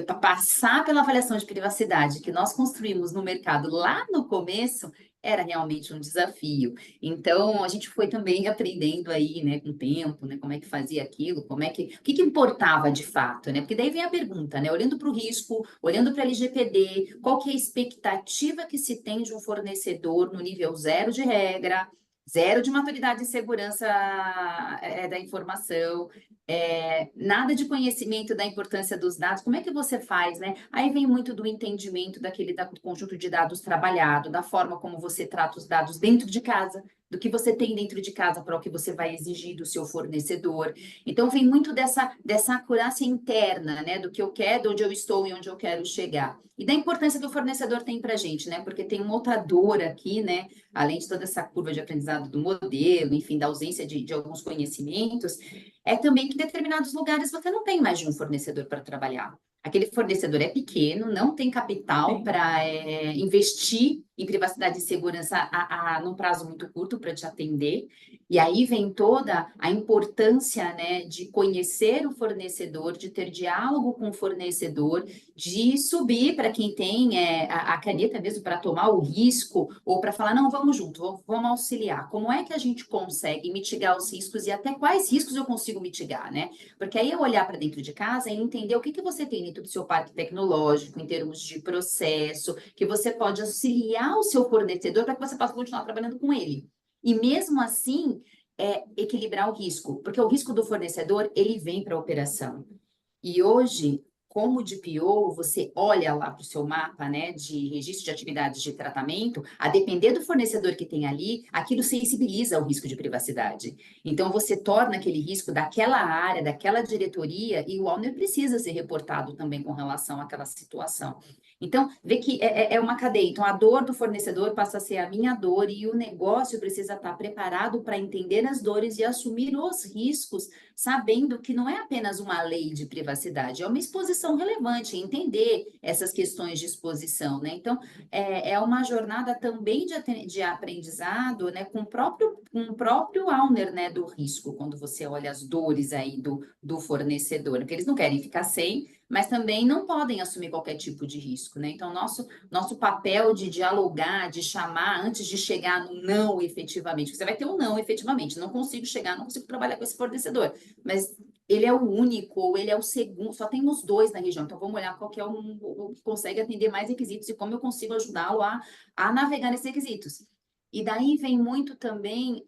para passar pela avaliação de privacidade que nós construímos no mercado lá no começo, era realmente um desafio. Então, a gente foi também aprendendo aí, né, com o tempo, né, como é que fazia aquilo, o que importava de fato, né? Porque daí vem a pergunta, né, olhando para o risco, olhando para a LGPD, qual que é a expectativa que se tem de um fornecedor no nível 0 de regra, 0 de maturidade e segurança da informação, nada de conhecimento da importância dos dados, como é que você faz, né? Aí vem muito do entendimento do conjunto de dados trabalhado, da forma como você trata os dados dentro de casa, do que você tem dentro de casa para o que você vai exigir do seu fornecedor. Então, vem muito dessa acurácia interna, né? Do que eu quero, de onde eu estou e onde eu quero chegar. E da importância que o fornecedor tem para a gente, né? Porque tem uma outra dor aqui, né? Além de toda essa curva de aprendizado do modelo, enfim, da ausência de alguns conhecimentos, é também que em determinados lugares você não tem mais de um fornecedor para trabalhar. Aquele fornecedor é pequeno, não tem capital para investir em privacidade e segurança num prazo muito curto para te atender. E aí vem toda a importância, né, de conhecer o fornecedor, de ter diálogo com o fornecedor, de subir para quem tem a caneta mesmo para tomar o risco ou para falar, não, vamos junto, vamos auxiliar. Como é que a gente consegue mitigar os riscos e até quais riscos eu consigo mitigar, né? Porque aí eu olhar para dentro de casa e entender o que você tem dentro do seu parque tecnológico, em termos de processo, que você pode auxiliar o seu fornecedor para que você possa continuar trabalhando com ele. e mesmo assim equilibrar o risco, porque o risco do fornecedor, ele vem para a operação. E hoje, como DPO, você olha lá para o seu mapa, né, de registro de atividades de tratamento, a depender do fornecedor que tem ali, aquilo sensibiliza o risco de privacidade. Então, você torna aquele risco daquela área, daquela diretoria, e o owner precisa ser reportado também com relação àquela situação. Então, vê que é uma cadeia. Então, a dor do fornecedor passa a ser a minha dor e o negócio precisa estar preparado para entender as dores e assumir os riscos, sabendo que não é apenas uma lei de privacidade, é uma exposição relevante, entender essas questões de exposição, né? Então, é uma jornada também de aprendizado, né, com o próprio owner, né, do risco, quando você olha as dores aí do fornecedor, porque eles não querem ficar sem, mas também não podem assumir qualquer tipo de risco, né? Então, nosso papel de dialogar, de chamar antes de chegar no não efetivamente, você vai ter um não efetivamente, não consigo chegar, não consigo trabalhar com esse fornecedor, mas ele é o único, ou ele é o segundo, só temos 2 na região, então vamos olhar qual que é o que consegue atender mais requisitos e como eu consigo ajudá-lo a navegar nesses requisitos. E daí vem muito também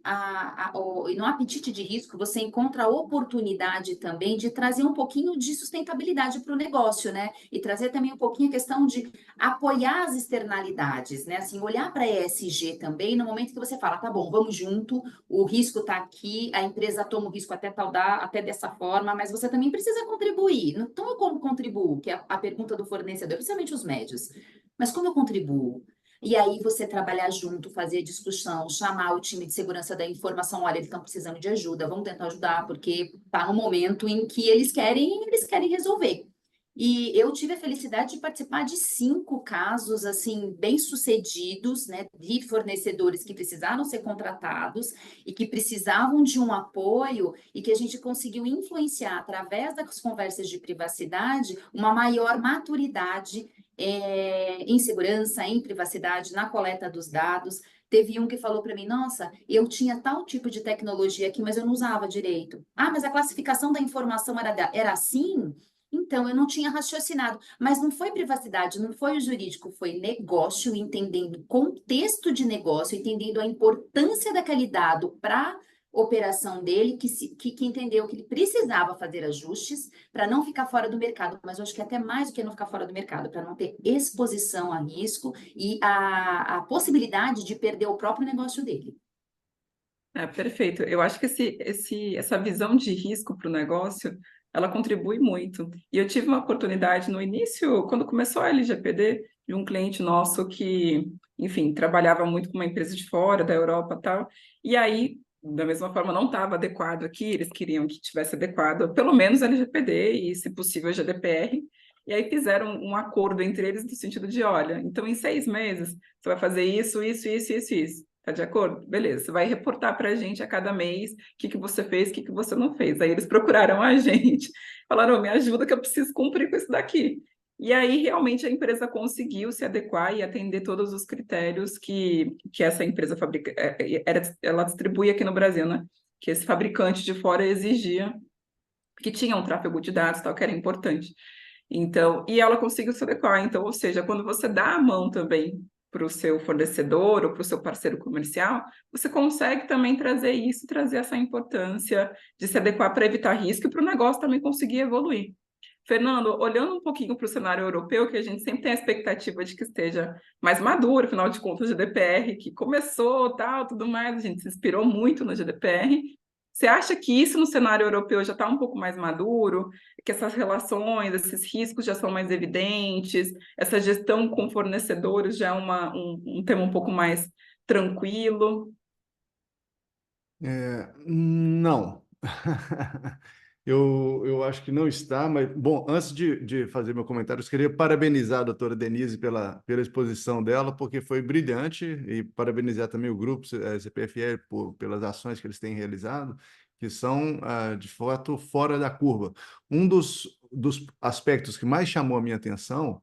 no apetite de risco, você encontra a oportunidade também de trazer um pouquinho de sustentabilidade para o negócio, né? E trazer também um pouquinho a questão de apoiar as externalidades, né? Assim, olhar para a ESG também no momento que você fala, tá bom, vamos junto, o risco está aqui, a empresa toma o risco até dessa forma, mas você também precisa contribuir. Então, eu como contribuo? Que é a pergunta do fornecedor, principalmente os médios. Mas como eu contribuo? E aí você trabalhar junto, fazer discussão, chamar o time de segurança da informação, olha, eles estão precisando de ajuda, vamos tentar ajudar, porque está no momento em que eles querem resolver. E eu tive a felicidade de participar de 5 casos, assim, bem-sucedidos, né, de fornecedores que precisaram ser contratados e que precisavam de um apoio e que a gente conseguiu influenciar, através das conversas de privacidade, uma maior maturidade em segurança, em privacidade, na coleta dos dados. Teve um que falou para mim, nossa, eu tinha tal tipo de tecnologia aqui, mas eu não usava direito. Ah, mas a classificação da informação era assim? Então, eu não tinha raciocinado. Mas não foi privacidade, não foi o jurídico, foi negócio, entendendo contexto de negócio, entendendo a importância daquele dado para operação dele, que entendeu que ele precisava fazer ajustes para não ficar fora do mercado, mas eu acho que até mais do que não ficar fora do mercado, para não ter exposição a risco e a possibilidade de perder o próprio negócio dele. Perfeito. Eu acho que essa visão de risco para o negócio, ela contribui muito. E eu tive uma oportunidade no início, quando começou a LGPD, de um cliente nosso que, enfim, trabalhava muito com uma empresa de fora, da Europa e tal, e aí, da mesma forma, não estava adequado aqui, eles queriam que tivesse adequado, pelo menos a LGPD e, se possível, a GDPR, e aí fizeram um acordo entre eles no sentido de, olha, então em 6 meses você vai fazer isso, isso, isso, isso, isso. Tá de acordo? Beleza, você vai reportar para a gente a cada mês o que você fez, o que você não fez. Aí eles procuraram a gente, falaram, me ajuda que eu preciso cumprir com isso daqui. E aí, realmente, a empresa conseguiu se adequar e atender todos os critérios que essa empresa ela distribui aqui no Brasil, né? Que esse fabricante de fora exigia, que tinha um tráfego de dados, tal, que era importante. Então, e ela conseguiu se adequar. Então, ou seja, quando você dá a mão também para o seu fornecedor ou para o seu parceiro comercial, você consegue também trazer isso, trazer essa importância de se adequar para evitar risco e para o negócio também conseguir evoluir. Fernando, olhando um pouquinho para o cenário europeu, que a gente sempre tem a expectativa de que esteja mais maduro, afinal de contas, o GDPR, que começou, tal, tudo mais, a gente se inspirou muito no GDPR. Você acha que isso no cenário europeu já está um pouco mais maduro, que essas relações, esses riscos já são mais evidentes, essa gestão com fornecedores já é um tema um pouco mais tranquilo? Não. Eu acho que não está, mas, bom, antes de fazer meu comentário, eu queria parabenizar a doutora Denise pela exposição dela, porque foi brilhante, e parabenizar também o grupo CPFL pelas ações que eles têm realizado, que são, de fato, fora da curva. Um dos aspectos que mais chamou a minha atenção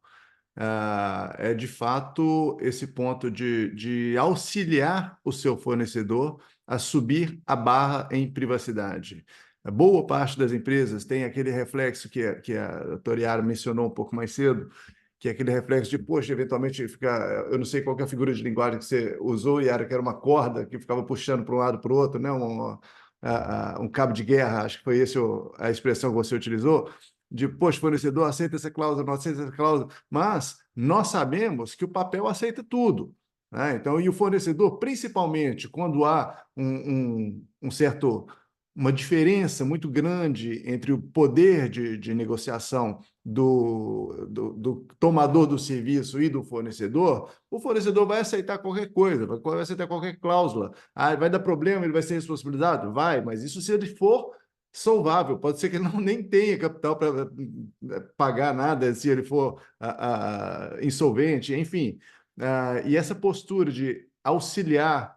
é, de fato, esse ponto de auxiliar o seu fornecedor a subir a barra em privacidade. A boa parte das empresas tem aquele reflexo que a doutora Yara mencionou um pouco mais cedo, que é aquele reflexo de, poxa, eventualmente fica, eu não sei qual que é a figura de linguagem que você usou, Yara, que era uma corda que ficava puxando para um lado para o outro, né? Um cabo de guerra, acho que foi essa a expressão que você utilizou, de, poxa, fornecedor aceita essa cláusula, não aceita essa cláusula, mas nós sabemos que o papel aceita tudo, né? Então, e o fornecedor, principalmente quando há um certo, uma diferença muito grande entre o poder de negociação do tomador do serviço e do fornecedor, o fornecedor vai aceitar qualquer coisa, vai aceitar qualquer cláusula. Ah, vai dar problema, ele vai ser responsabilizado? Vai, mas isso se ele for solvável. Pode ser que ele não nem tenha capital para pagar nada se ele for insolvente, enfim. E essa postura de auxiliar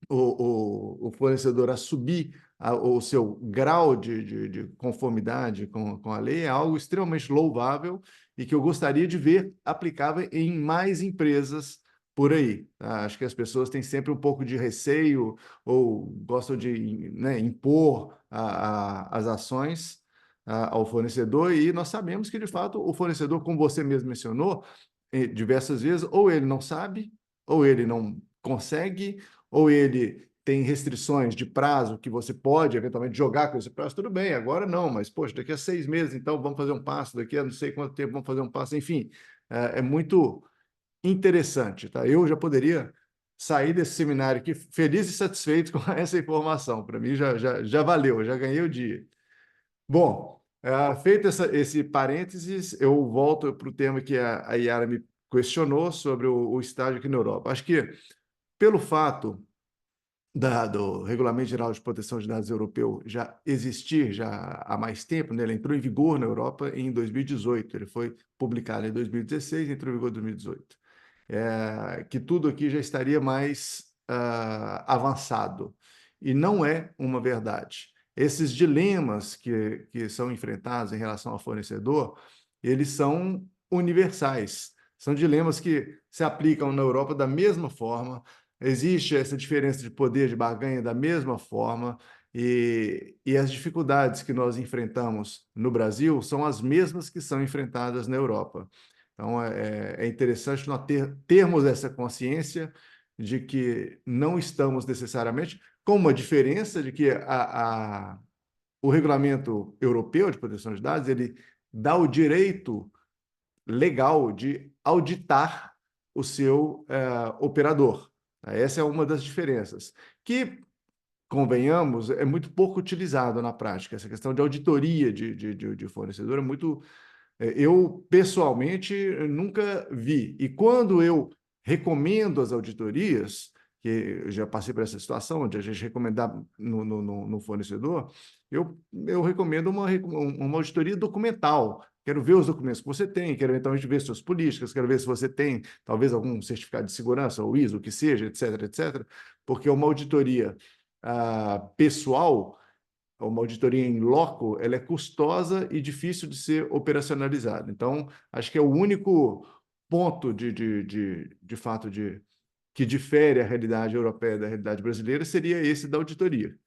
o fornecedor a subir o seu grau de conformidade com a lei é algo extremamente louvável e que eu gostaria de ver aplicável em mais empresas por aí. Tá? Acho que as pessoas têm sempre um pouco de receio ou gostam de, né, impor as ações ao fornecedor, e nós sabemos que, de fato, o fornecedor, como você mesmo mencionou, diversas vezes, ou ele não sabe, ou ele não consegue, ou ele tem restrições de prazo que você pode eventualmente jogar com esse prazo, tudo bem, agora não, mas, poxa, daqui a 6 meses, então, vamos fazer um passo, daqui a não sei quanto tempo vamos fazer um passo, enfim, é muito interessante, tá? Eu já poderia sair desse seminário aqui feliz e satisfeito com essa informação, para mim já valeu, já ganhei o dia. Bom, feito esse parênteses, eu volto para o tema que a Yara me questionou sobre o estágio aqui na Europa. Acho que, pelo fato do Regulamento Geral de Proteção de Dados Europeu já existir já há mais tempo, né? Ele entrou em vigor na Europa em 2018, ele foi publicado em 2016 e entrou em vigor em 2018. Que tudo aqui já estaria mais avançado. E não é uma verdade. Esses dilemas que são enfrentados em relação ao fornecedor, eles são universais. São dilemas que se aplicam na Europa da mesma forma, existe essa diferença de poder de barganha da mesma forma, e as dificuldades que nós enfrentamos no Brasil são as mesmas que são enfrentadas na Europa. Então, é interessante nós termos essa consciência de que não estamos necessariamente, com uma diferença de que o Regulamento Europeu de Proteção de Dados, ele dá o direito legal de auditar o seu operador. Essa é uma das diferenças, que, convenhamos, é muito pouco utilizado na prática. Essa questão de auditoria de fornecedor é muito... Eu, pessoalmente, nunca vi. E quando eu recomendo as auditorias, que eu já passei por essa situação, onde a gente recomendar no fornecedor, eu recomendo uma auditoria documental. Quero ver os documentos que você tem, quero eventualmente ver suas políticas, quero ver se você tem, talvez, algum certificado de segurança, ou ISO, o que seja, etc., etc., porque uma auditoria pessoal, uma auditoria em loco, ela é custosa e difícil de ser operacionalizada. Então, acho que é o único ponto de fato que difere a realidade europeia da realidade brasileira seria esse da auditoria.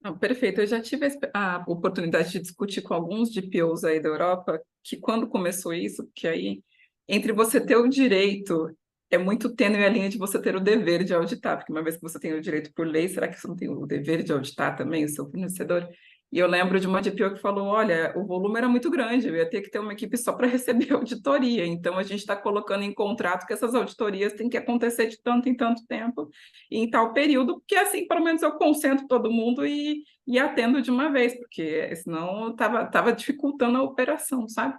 Não, perfeito. Eu já tive a oportunidade de discutir com alguns DPOs aí da Europa que quando começou isso, que aí entre você ter o direito, é muito tênue a linha de você ter o dever de auditar, porque uma vez que você tem o direito por lei, será que você não tem o dever de auditar também o seu fornecedor? E eu lembro de uma DPO que falou, olha, o volume era muito grande, eu ia ter que ter uma equipe só para receber auditoria, então a gente está colocando em contrato que essas auditorias têm que acontecer de tanto em tanto tempo e em tal período, porque assim, pelo menos eu concentro todo mundo e atendo de uma vez, porque senão estava dificultando a operação, sabe?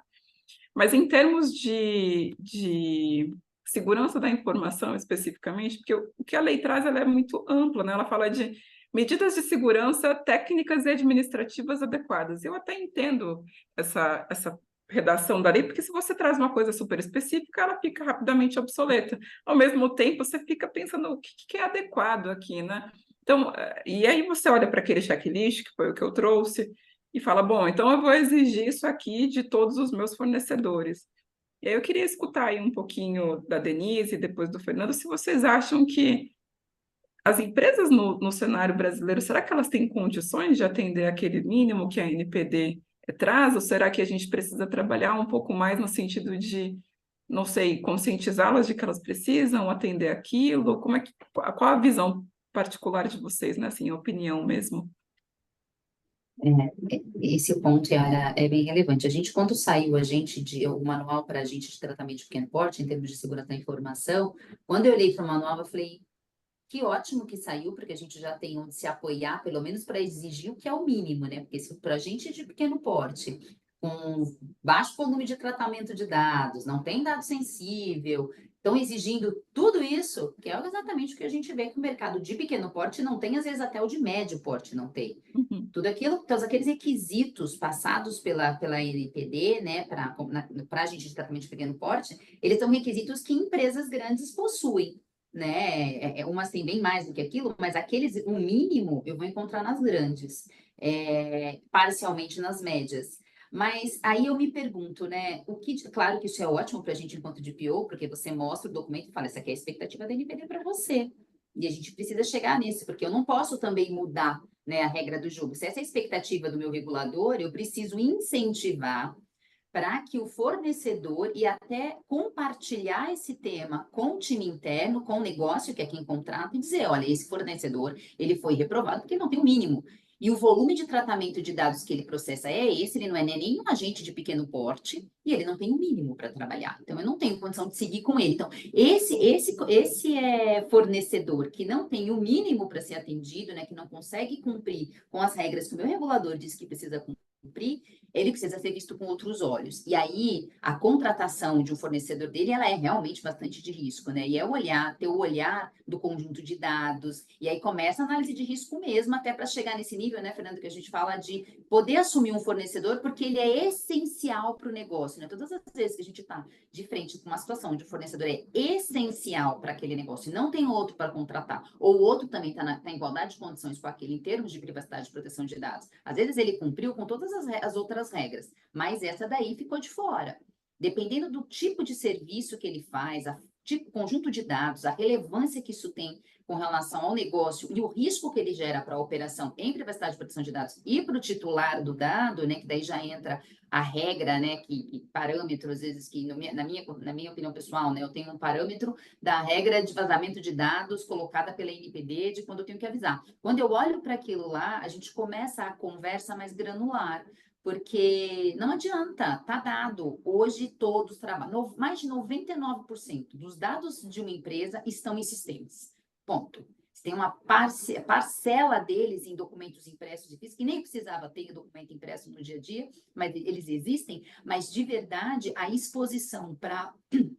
Mas em termos de segurança da informação especificamente, porque o que a lei traz ela é muito ampla, né? Ela fala de medidas de segurança técnicas e administrativas adequadas. Eu até entendo essa redação da lei, porque se você traz uma coisa super específica, ela fica rapidamente obsoleta. Ao mesmo tempo, você fica pensando o que é adequado aqui, né? Então, e aí você olha para aquele checklist, que foi o que eu trouxe, e fala, bom, então eu vou exigir isso aqui de todos os meus fornecedores. E aí eu queria escutar aí um pouquinho da Denise e depois do Fernando, se vocês acham que as empresas no cenário brasileiro, será que elas têm condições de atender aquele mínimo que a NPD traz, ou será que a gente precisa trabalhar um pouco mais no sentido de, não sei, conscientizá-las de que elas precisam atender aquilo? Qual a visão particular de vocês, né? Assim, a opinião mesmo. Esse ponto, Yara, é bem relevante. A gente, quando saiu o manual para a gente de tratamento de pequeno porte, em termos de segurança da informação, quando eu olhei para o manual, eu falei, que ótimo que saiu, porque a gente já tem onde se apoiar, pelo menos para exigir o que é o mínimo, né? Porque se para a gente de pequeno porte, com baixo volume de tratamento de dados, não tem dado sensível, estão exigindo tudo isso, que é exatamente o que a gente vê que o mercado de pequeno porte não tem, às vezes até o de médio porte não tem. Tudo aquilo, todos aqueles requisitos passados pela NPD, né, para a gente de tratamento de pequeno porte, eles são requisitos que empresas grandes possuem, né? Umas têm bem mais do que aquilo, mas aqueles, o mínimo, eu vou encontrar nas grandes, parcialmente nas médias. Mas aí eu me pergunto, né? Claro que isso é ótimo para a gente enquanto DPO, porque você mostra o documento e fala, essa aqui é a expectativa da NPD para você. E a gente precisa chegar nisso, porque eu não posso também mudar, né, a regra do jogo. Se essa é a expectativa do meu regulador, eu preciso incentivar para que o fornecedor e até compartilhar esse tema com o time interno, com o negócio, que é quem contrata, e dizer, olha, esse fornecedor, ele foi reprovado porque não tem o mínimo. E o volume de tratamento de dados que ele processa é esse, ele não é nem um agente de pequeno porte, e ele não tem o mínimo para trabalhar. Então, eu não tenho condição de seguir com ele. Então, esse fornecedor que não tem o mínimo para ser atendido, né, que não consegue cumprir com as regras que o meu regulador diz que precisa cumprir, ele precisa ser visto com outros olhos. E aí, a contratação de um fornecedor dele, ela é realmente bastante de risco, né? E ter o olhar do conjunto de dados, e aí começa a análise de risco mesmo, até para chegar nesse nível, né, Fernando, que a gente fala de poder assumir um fornecedor, porque ele é essencial para o negócio, né? Todas as vezes que a gente está de frente com uma situação onde o fornecedor é essencial para aquele negócio e não tem outro para contratar, ou o outro também está em igualdade de condições com aquele em termos de privacidade e proteção de dados. Às vezes ele cumpriu com todas as outras regras, mas essa daí ficou de fora. Dependendo do tipo de serviço que ele faz, tipo, conjunto de dados, a relevância que isso tem com relação ao negócio e o risco que ele gera para a operação em privacidade e proteção de dados e para o titular do dado, né, que daí já entra a regra, né, que parâmetro, às vezes, que na minha opinião pessoal, né, eu tenho um parâmetro da regra de vazamento de dados colocada pela NPD de quando eu tenho que avisar. Quando eu olho para aquilo lá, a gente começa a conversa mais granular, porque não adianta, tá dado. Hoje todos trabalham, mais de 99% dos dados de uma empresa estão em sistemas. Ponto. Você tem uma parcela deles em documentos impressos e físicos, que nem precisava ter documento impresso no dia a dia, mas eles existem, mas de verdade a exposição para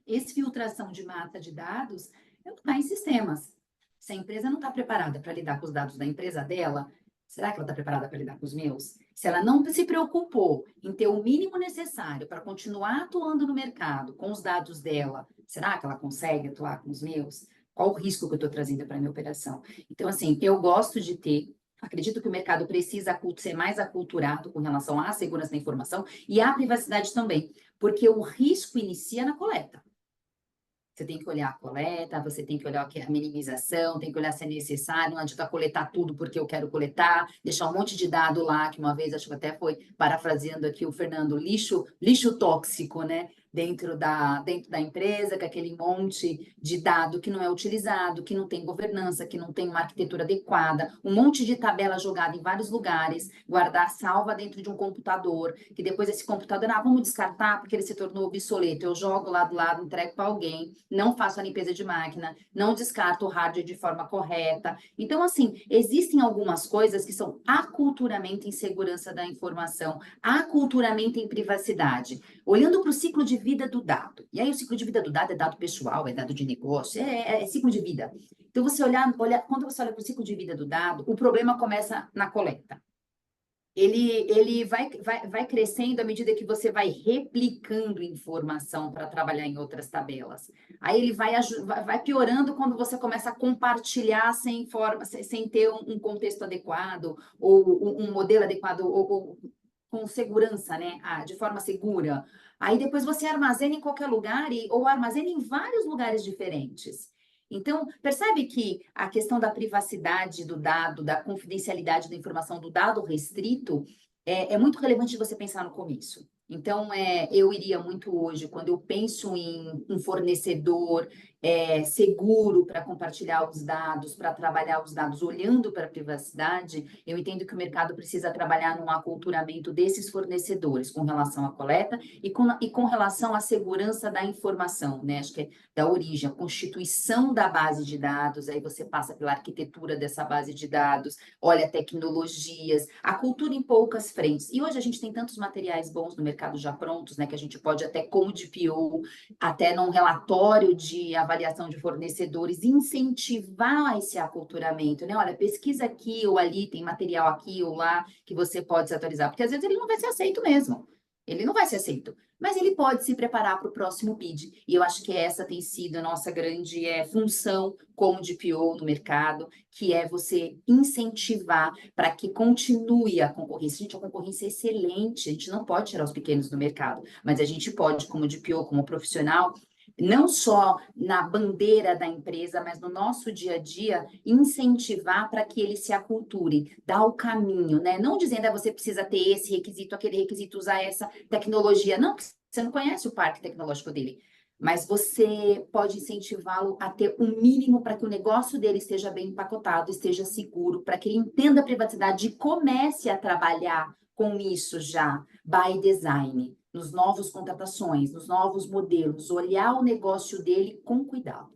exfiltração de massa de dados está em sistemas. Se a empresa não está preparada para lidar com os dados da empresa dela, será que ela está preparada para lidar com os meus? Se ela não se preocupou em ter o mínimo necessário para continuar atuando no mercado com os dados dela, será que ela consegue atuar com os meus? Qual o risco que eu estou trazendo para a minha operação? Então, assim, eu gosto de acredito que o mercado precisa ser mais aculturado com relação à segurança da informação e à privacidade também, porque o risco inicia na coleta. Você tem que olhar a coleta, você tem que olhar a minimização, tem que olhar se é necessário, não adianta coletar tudo porque eu quero coletar, deixar um monte de dado lá, que uma vez, acho que até foi parafraseando aqui o Fernando, lixo tóxico, né? Dentro da empresa, com aquele monte de dado que não é utilizado, que não tem governança, que não tem uma arquitetura adequada, um monte de tabela jogada em vários lugares, guardar salva dentro de um computador, que depois esse computador, vamos descartar porque ele se tornou obsoleto, eu jogo lá do lado, entrego para alguém, não faço a limpeza de máquina, não descarto o hardware de forma correta. Então, assim, existem algumas coisas que são aculturamento em segurança da informação, aculturamento em privacidade. Olhando para o ciclo de vida do dado. E aí o ciclo de vida do dado é dado pessoal, é dado de negócio, é ciclo de vida. Então, quando você olha para o ciclo de vida do dado, o problema começa na coleta. Ele vai crescendo à medida que você vai replicando informação para trabalhar em outras tabelas. Aí ele vai piorando quando você começa a compartilhar sem ter um contexto adequado, ou um modelo adequado, ou com segurança, né? De forma segura. Aí depois você armazena em qualquer lugar ou armazena em vários lugares diferentes. Então, percebe que a questão da privacidade do dado, da confidencialidade da informação, do dado restrito, é muito relevante você pensar no começo. Então, eu iria muito hoje, quando eu penso em um fornecedor seguro para compartilhar os dados, para trabalhar os dados olhando para a privacidade, eu entendo que o mercado precisa trabalhar num aculturamento desses fornecedores com relação à coleta e com relação à segurança da informação, né? Acho que é da origem, a constituição da base de dados, aí você passa pela arquitetura dessa base de dados, olha tecnologias, a cultura em poucas frentes. E hoje a gente tem tantos materiais bons no mercado já prontos, né, que a gente pode até, como DPO, até num relatório de avaliação de fornecedores, incentivar esse aculturamento, né? Olha, pesquisa aqui ou ali, tem material aqui ou lá que você pode se atualizar, porque às vezes ele não vai ser aceito mesmo. Ele não vai ser aceito, mas ele pode se preparar para o próximo bid. E eu acho que essa tem sido a nossa grande função como DPO no mercado, que é você incentivar para que continue a concorrência. Gente, a concorrência é excelente, a gente não pode tirar os pequenos do mercado, mas a gente pode, como DPO, como profissional, não só na bandeira da empresa, mas no nosso dia a dia, incentivar para que eles se aculturem, dar o caminho, né? Não dizendo, você precisa ter esse requisito, aquele requisito, usar essa tecnologia. Não, você não conhece o parque tecnológico dele. Mas você pode incentivá-lo a ter o mínimo para que o negócio dele esteja bem empacotado, esteja seguro, para que ele entenda a privacidade e comece a trabalhar com isso já, by design, nos novos contratações, nos novos modelos, olhar o negócio dele com cuidado.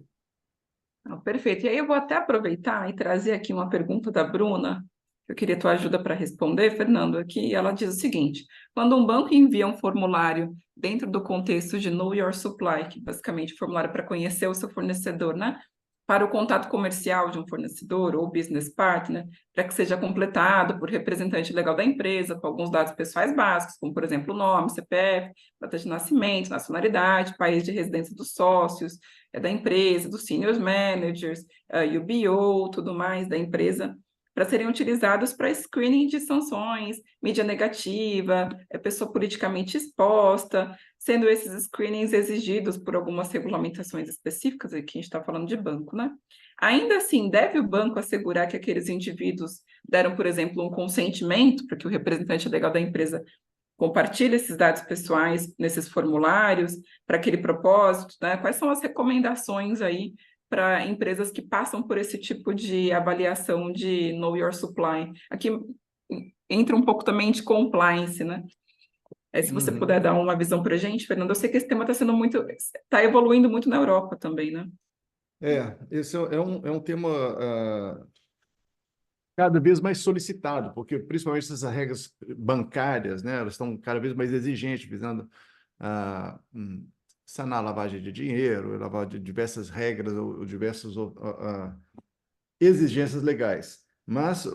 Perfeito. E aí eu vou até aproveitar e trazer aqui uma pergunta da Bruna, que eu queria tua ajuda para responder, Fernando, aqui. Ela diz o seguinte: quando um banco envia um formulário dentro do contexto de Know Your Supply, que basicamente é um formulário para conhecer o seu fornecedor, né? Para o contato comercial de um fornecedor ou business partner, para que seja completado por representante legal da empresa, com alguns dados pessoais básicos, como, por exemplo, o nome, CPF, data de nascimento, nacionalidade, país de residência dos sócios, da empresa, dos senior managers, UBO, tudo mais da empresa, para serem utilizados para screening de sanções, mídia negativa, pessoa politicamente exposta, sendo esses screenings exigidos por algumas regulamentações específicas, aqui a gente está falando de banco, né? Ainda assim, deve o banco assegurar que aqueles indivíduos deram, por exemplo, um consentimento para que o representante legal da empresa compartilhe esses dados pessoais nesses formulários para aquele propósito, né? Quais são as recomendações aí para empresas que passam por esse tipo de avaliação de Know Your Supply? Aqui entra um pouco também de compliance, né? Se você puder dar uma visão para a gente, Fernando, eu sei que esse tema está evoluindo muito na Europa também, né? Esse é um tema cada vez mais solicitado, porque principalmente essas regras bancárias, né, elas estão cada vez mais exigentes, visando sanar a lavagem de dinheiro, lavagem de diversas regras ou diversas exigências legais. Mas,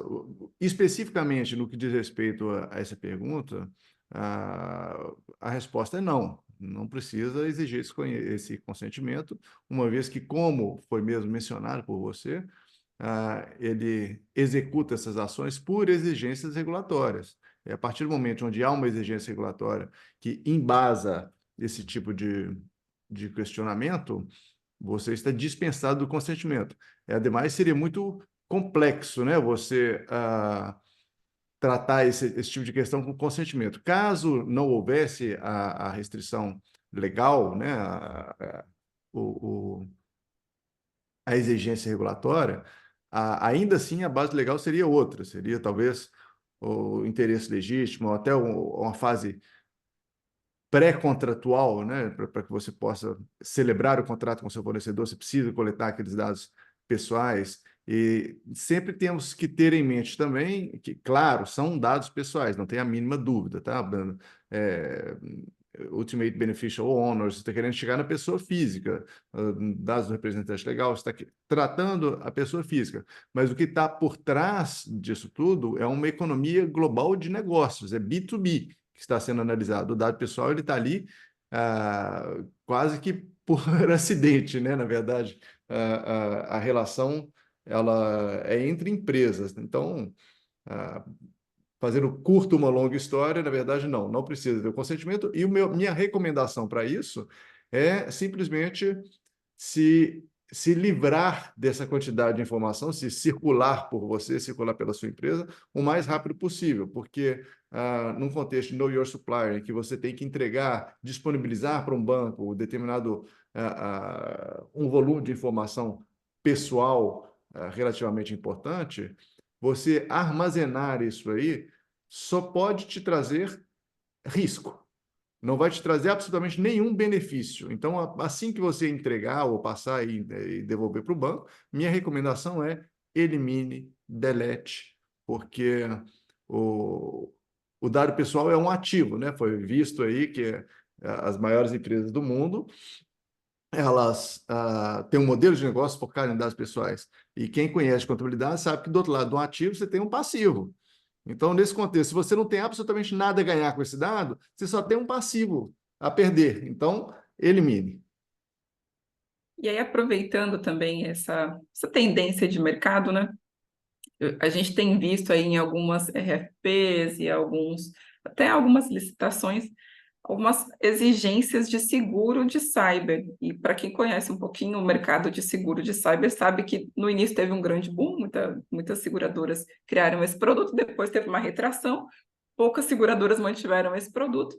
especificamente no que diz respeito a essa pergunta, a resposta é não. Não precisa exigir esse consentimento, uma vez que, como foi mesmo mencionado por você, ele executa essas ações por exigências regulatórias. A partir do momento onde há uma exigência regulatória que embasa esse tipo de questionamento, você está dispensado do consentimento. Ademais, seria muito complexo, né, você tratar esse tipo de questão com consentimento. Caso não houvesse a restrição legal, né, a exigência regulatória, ainda assim a base legal seria outra, seria talvez o interesse legítimo, ou até uma fase pré-contratual, né, para que você possa celebrar o contrato com seu fornecedor, você precisa coletar aqueles dados pessoais. E sempre temos que ter em mente também que, claro, são dados pessoais, não tem a mínima dúvida, tá? Ultimate Beneficial Owners, você está querendo chegar na pessoa física, dados do representante legal, você está tratando a pessoa física. Mas o que está por trás disso tudo é uma economia global de negócios, é B2B que está sendo analisado. O dado pessoal ele está ali quase que por acidente, né? Na verdade, a relação ela é entre empresas. Então, fazendo curto uma longa história, na verdade, não precisa ter o consentimento. E minha recomendação para isso é simplesmente se livrar dessa quantidade de informação, se circular por você, circular pela sua empresa, o mais rápido possível, porque num contexto de Know Your Supplier, em que você tem que entregar, disponibilizar para um banco determinado um volume de informação pessoal relativamente importante, você armazenar isso aí só pode te trazer risco. Não vai te trazer absolutamente nenhum benefício. Então, assim que você entregar ou passar e devolver para o banco, minha recomendação é elimine, delete, porque o, o dado pessoal é um ativo, né? Foi visto aí que as maiores empresas do mundo, elas têm um modelo de negócio focado em dados pessoais. E quem conhece contabilidade sabe que do outro lado do ativo você tem um passivo. Então, nesse contexto, se você não tem absolutamente nada a ganhar com esse dado, você só tem um passivo a perder. Então, elimine. E aí, aproveitando também essa tendência de mercado, né? A gente tem visto aí em algumas RFPs e até algumas licitações, algumas exigências de seguro de cyber. E para quem conhece um pouquinho o mercado de seguro de cyber, sabe que no início teve um grande boom, muitas seguradoras criaram esse produto, depois teve uma retração, poucas seguradoras mantiveram esse produto.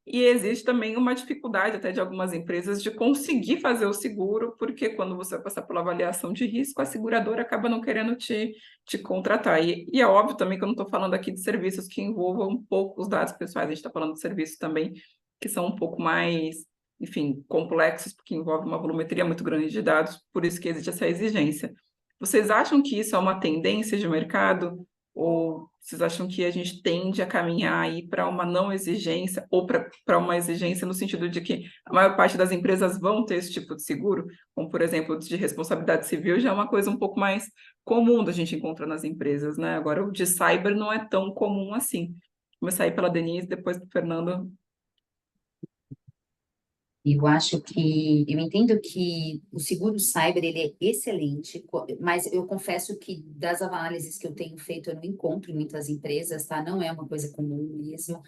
E existe também uma dificuldade até de algumas empresas de conseguir fazer o seguro, porque quando você vai passar pela avaliação de risco, a seguradora acaba não querendo te contratar. E é óbvio também que eu não estou falando aqui de serviços que envolvam um pouco os dados pessoais, a gente está falando de serviços também que são um pouco mais, enfim, complexos, porque envolve uma volumetria muito grande de dados, por isso que existe essa exigência. Vocês acham que isso é uma tendência de mercado? Ou vocês acham que a gente tende a caminhar aí para uma não exigência, ou para uma exigência no sentido de que a maior parte das empresas vão ter esse tipo de seguro, como, por exemplo, o de responsabilidade civil, já é uma coisa um pouco mais comum da gente encontrar nas empresas, né? Agora, o de cyber não é tão comum assim. Começar aí pela Denise, depois do Fernando. Eu entendo que o seguro cyber, ele é excelente, mas eu confesso que das análises que eu tenho feito, eu não encontro em muitas empresas, tá? Não é uma coisa comum mesmo.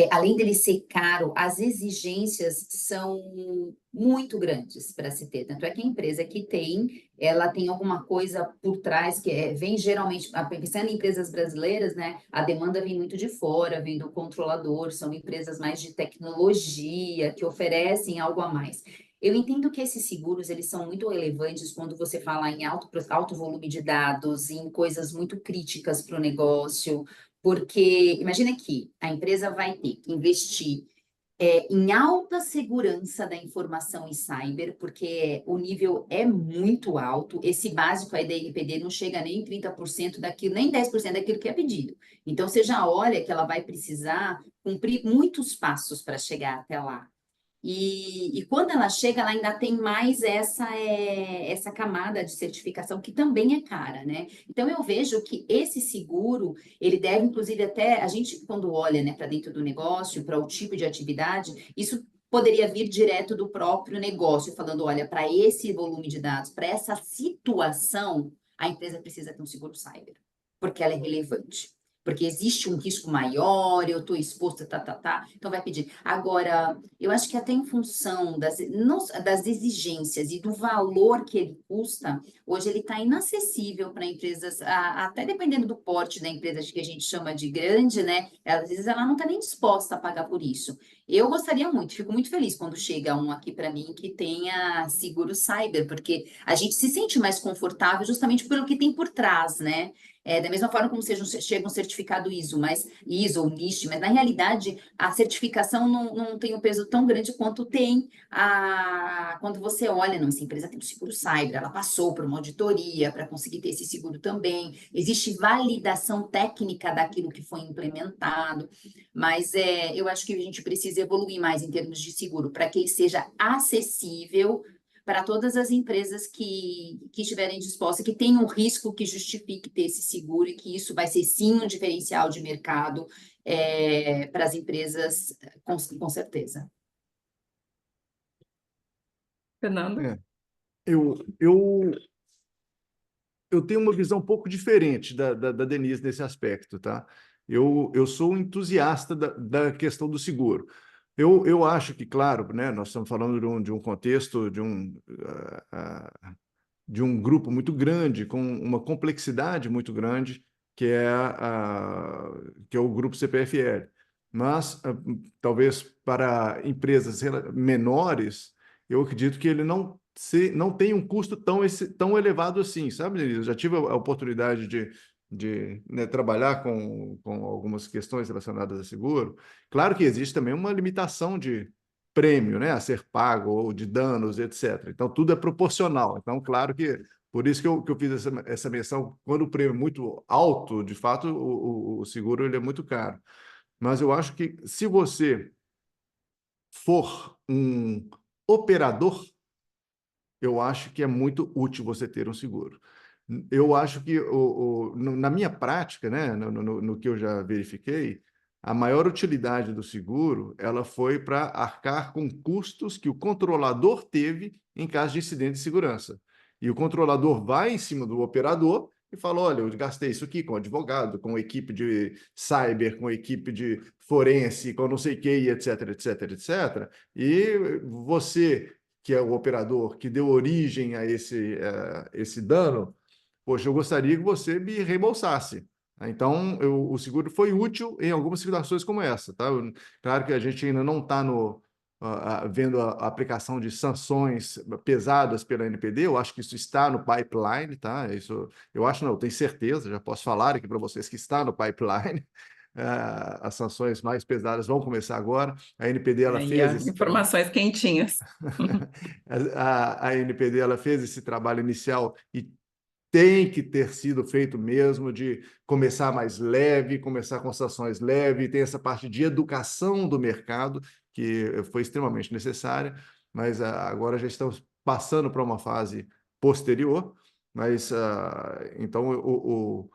Além dele ser caro, as exigências são muito grandes para se ter. Tanto é que a empresa que tem, ela tem alguma coisa por trás que vem geralmente, pensando em empresas brasileiras, né? A demanda vem muito de fora, vem do controlador, são empresas mais de tecnologia que oferecem algo a mais. Eu entendo que esses seguros, eles são muito relevantes quando você fala em alto volume de dados, em coisas muito críticas para o negócio, porque imagina que a empresa vai ter que investir em alta segurança da informação em cyber, porque o nível é muito alto. Esse básico aí da NPD não chega nem 30% daquilo, nem 10% daquilo que é pedido. Então, você já olha que ela vai precisar cumprir muitos passos para chegar até lá. E quando ela chega, ela ainda tem mais essa camada de certificação, que também é cara, né? Então, eu vejo que esse seguro, ele deve, inclusive, até, a gente, quando olha, né, para dentro do negócio, para o tipo de atividade, isso poderia vir direto do próprio negócio, falando, olha, para esse volume de dados, para essa situação, a empresa precisa ter um seguro cyber, porque ela é relevante. Porque existe um risco maior, eu estou exposta, então vai pedir. Agora, eu acho que até em função das exigências e do valor que ele custa, hoje ele está inacessível para empresas, até dependendo do porte da empresa que a gente chama de grande, né? Às vezes ela não está nem disposta a pagar por isso. Eu gostaria muito, fico muito feliz quando chega um aqui para mim que tenha seguro cyber, porque a gente se sente mais confortável justamente pelo que tem por trás, né? Da mesma forma como chega um certificado ISO, ou NIST, mas na realidade a certificação não tem um peso tão grande quanto tem quando você olha, não, essa empresa tem um seguro cyber, ela passou por uma auditoria para conseguir ter esse seguro também, existe validação técnica daquilo que foi implementado, mas eu acho que a gente precisa evoluir mais em termos de seguro, para que ele seja acessível para todas as empresas que estiverem dispostas, que tenham um risco que justifique ter esse seguro e que isso vai ser sim um diferencial de mercado para as empresas, com certeza. Fernando? Eu tenho uma visão um pouco diferente da Denise nesse aspecto, tá? Eu sou um entusiasta da questão do seguro. Eu acho que, claro, né, nós estamos falando de um contexto, de um grupo muito grande, com uma complexidade muito grande, que é o grupo CPFL. Mas, talvez para empresas menores, eu acredito que ele não tem um custo tão elevado assim, sabe, Denise? Eu já tive a oportunidade de trabalhar com algumas questões relacionadas a seguro. Claro que existe também uma limitação de prêmio, né, a ser pago, ou de danos, etc. Então, tudo é proporcional. Então, claro que por isso que eu fiz essa menção. Quando o prêmio é muito alto, de fato, o seguro ele é muito caro. Mas eu acho que se você for um operador, eu acho que é muito útil você ter um seguro. Eu acho que, na minha prática, né, no que eu já verifiquei, a maior utilidade do seguro ela foi para arcar com custos que o controlador teve em caso de incidente de segurança. E o controlador vai em cima do operador e fala: olha, eu gastei isso aqui com advogado, com equipe de cyber, com equipe de forense, com não sei o que, etc, etc, etc. E você, que é o operador que deu origem a esse dano, poxa, eu gostaria que você me reembolsasse. Então, o seguro foi útil em algumas situações como essa, tá? Claro que a gente ainda não está vendo a aplicação de sanções pesadas pela NPD. Eu acho que isso está no pipeline, tá? Isso, eu acho, não, eu tenho certeza, já posso falar aqui para vocês que está no pipeline. As sanções mais pesadas vão começar agora. A NPD ela fez esse informações quentinhas. A NPD ela fez esse trabalho inicial e tem que ter sido feito mesmo, de começar mais leve, começar com sanções leves, tem essa parte de educação do mercado, que foi extremamente necessária, mas agora já estamos passando para uma fase posterior, mas então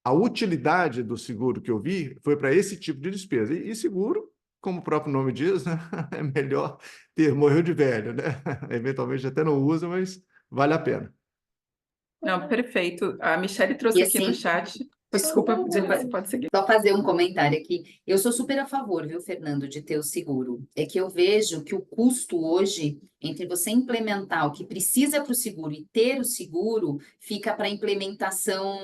a utilidade do seguro que eu vi foi para esse tipo de despesa. E seguro, como o próprio nome diz, né, é melhor morreu de velho, né? Eventualmente até não usa, mas vale a pena. Não, perfeito. A Michelle trouxe E aqui no assim, chat. Desculpa, você pode seguir. só fazer um comentário aqui. Eu sou super a favor, viu, Fernando, de ter o seguro. É que eu vejo que o custo hoje, entre você implementar o que precisa para o seguro e ter o seguro, fica para a implementação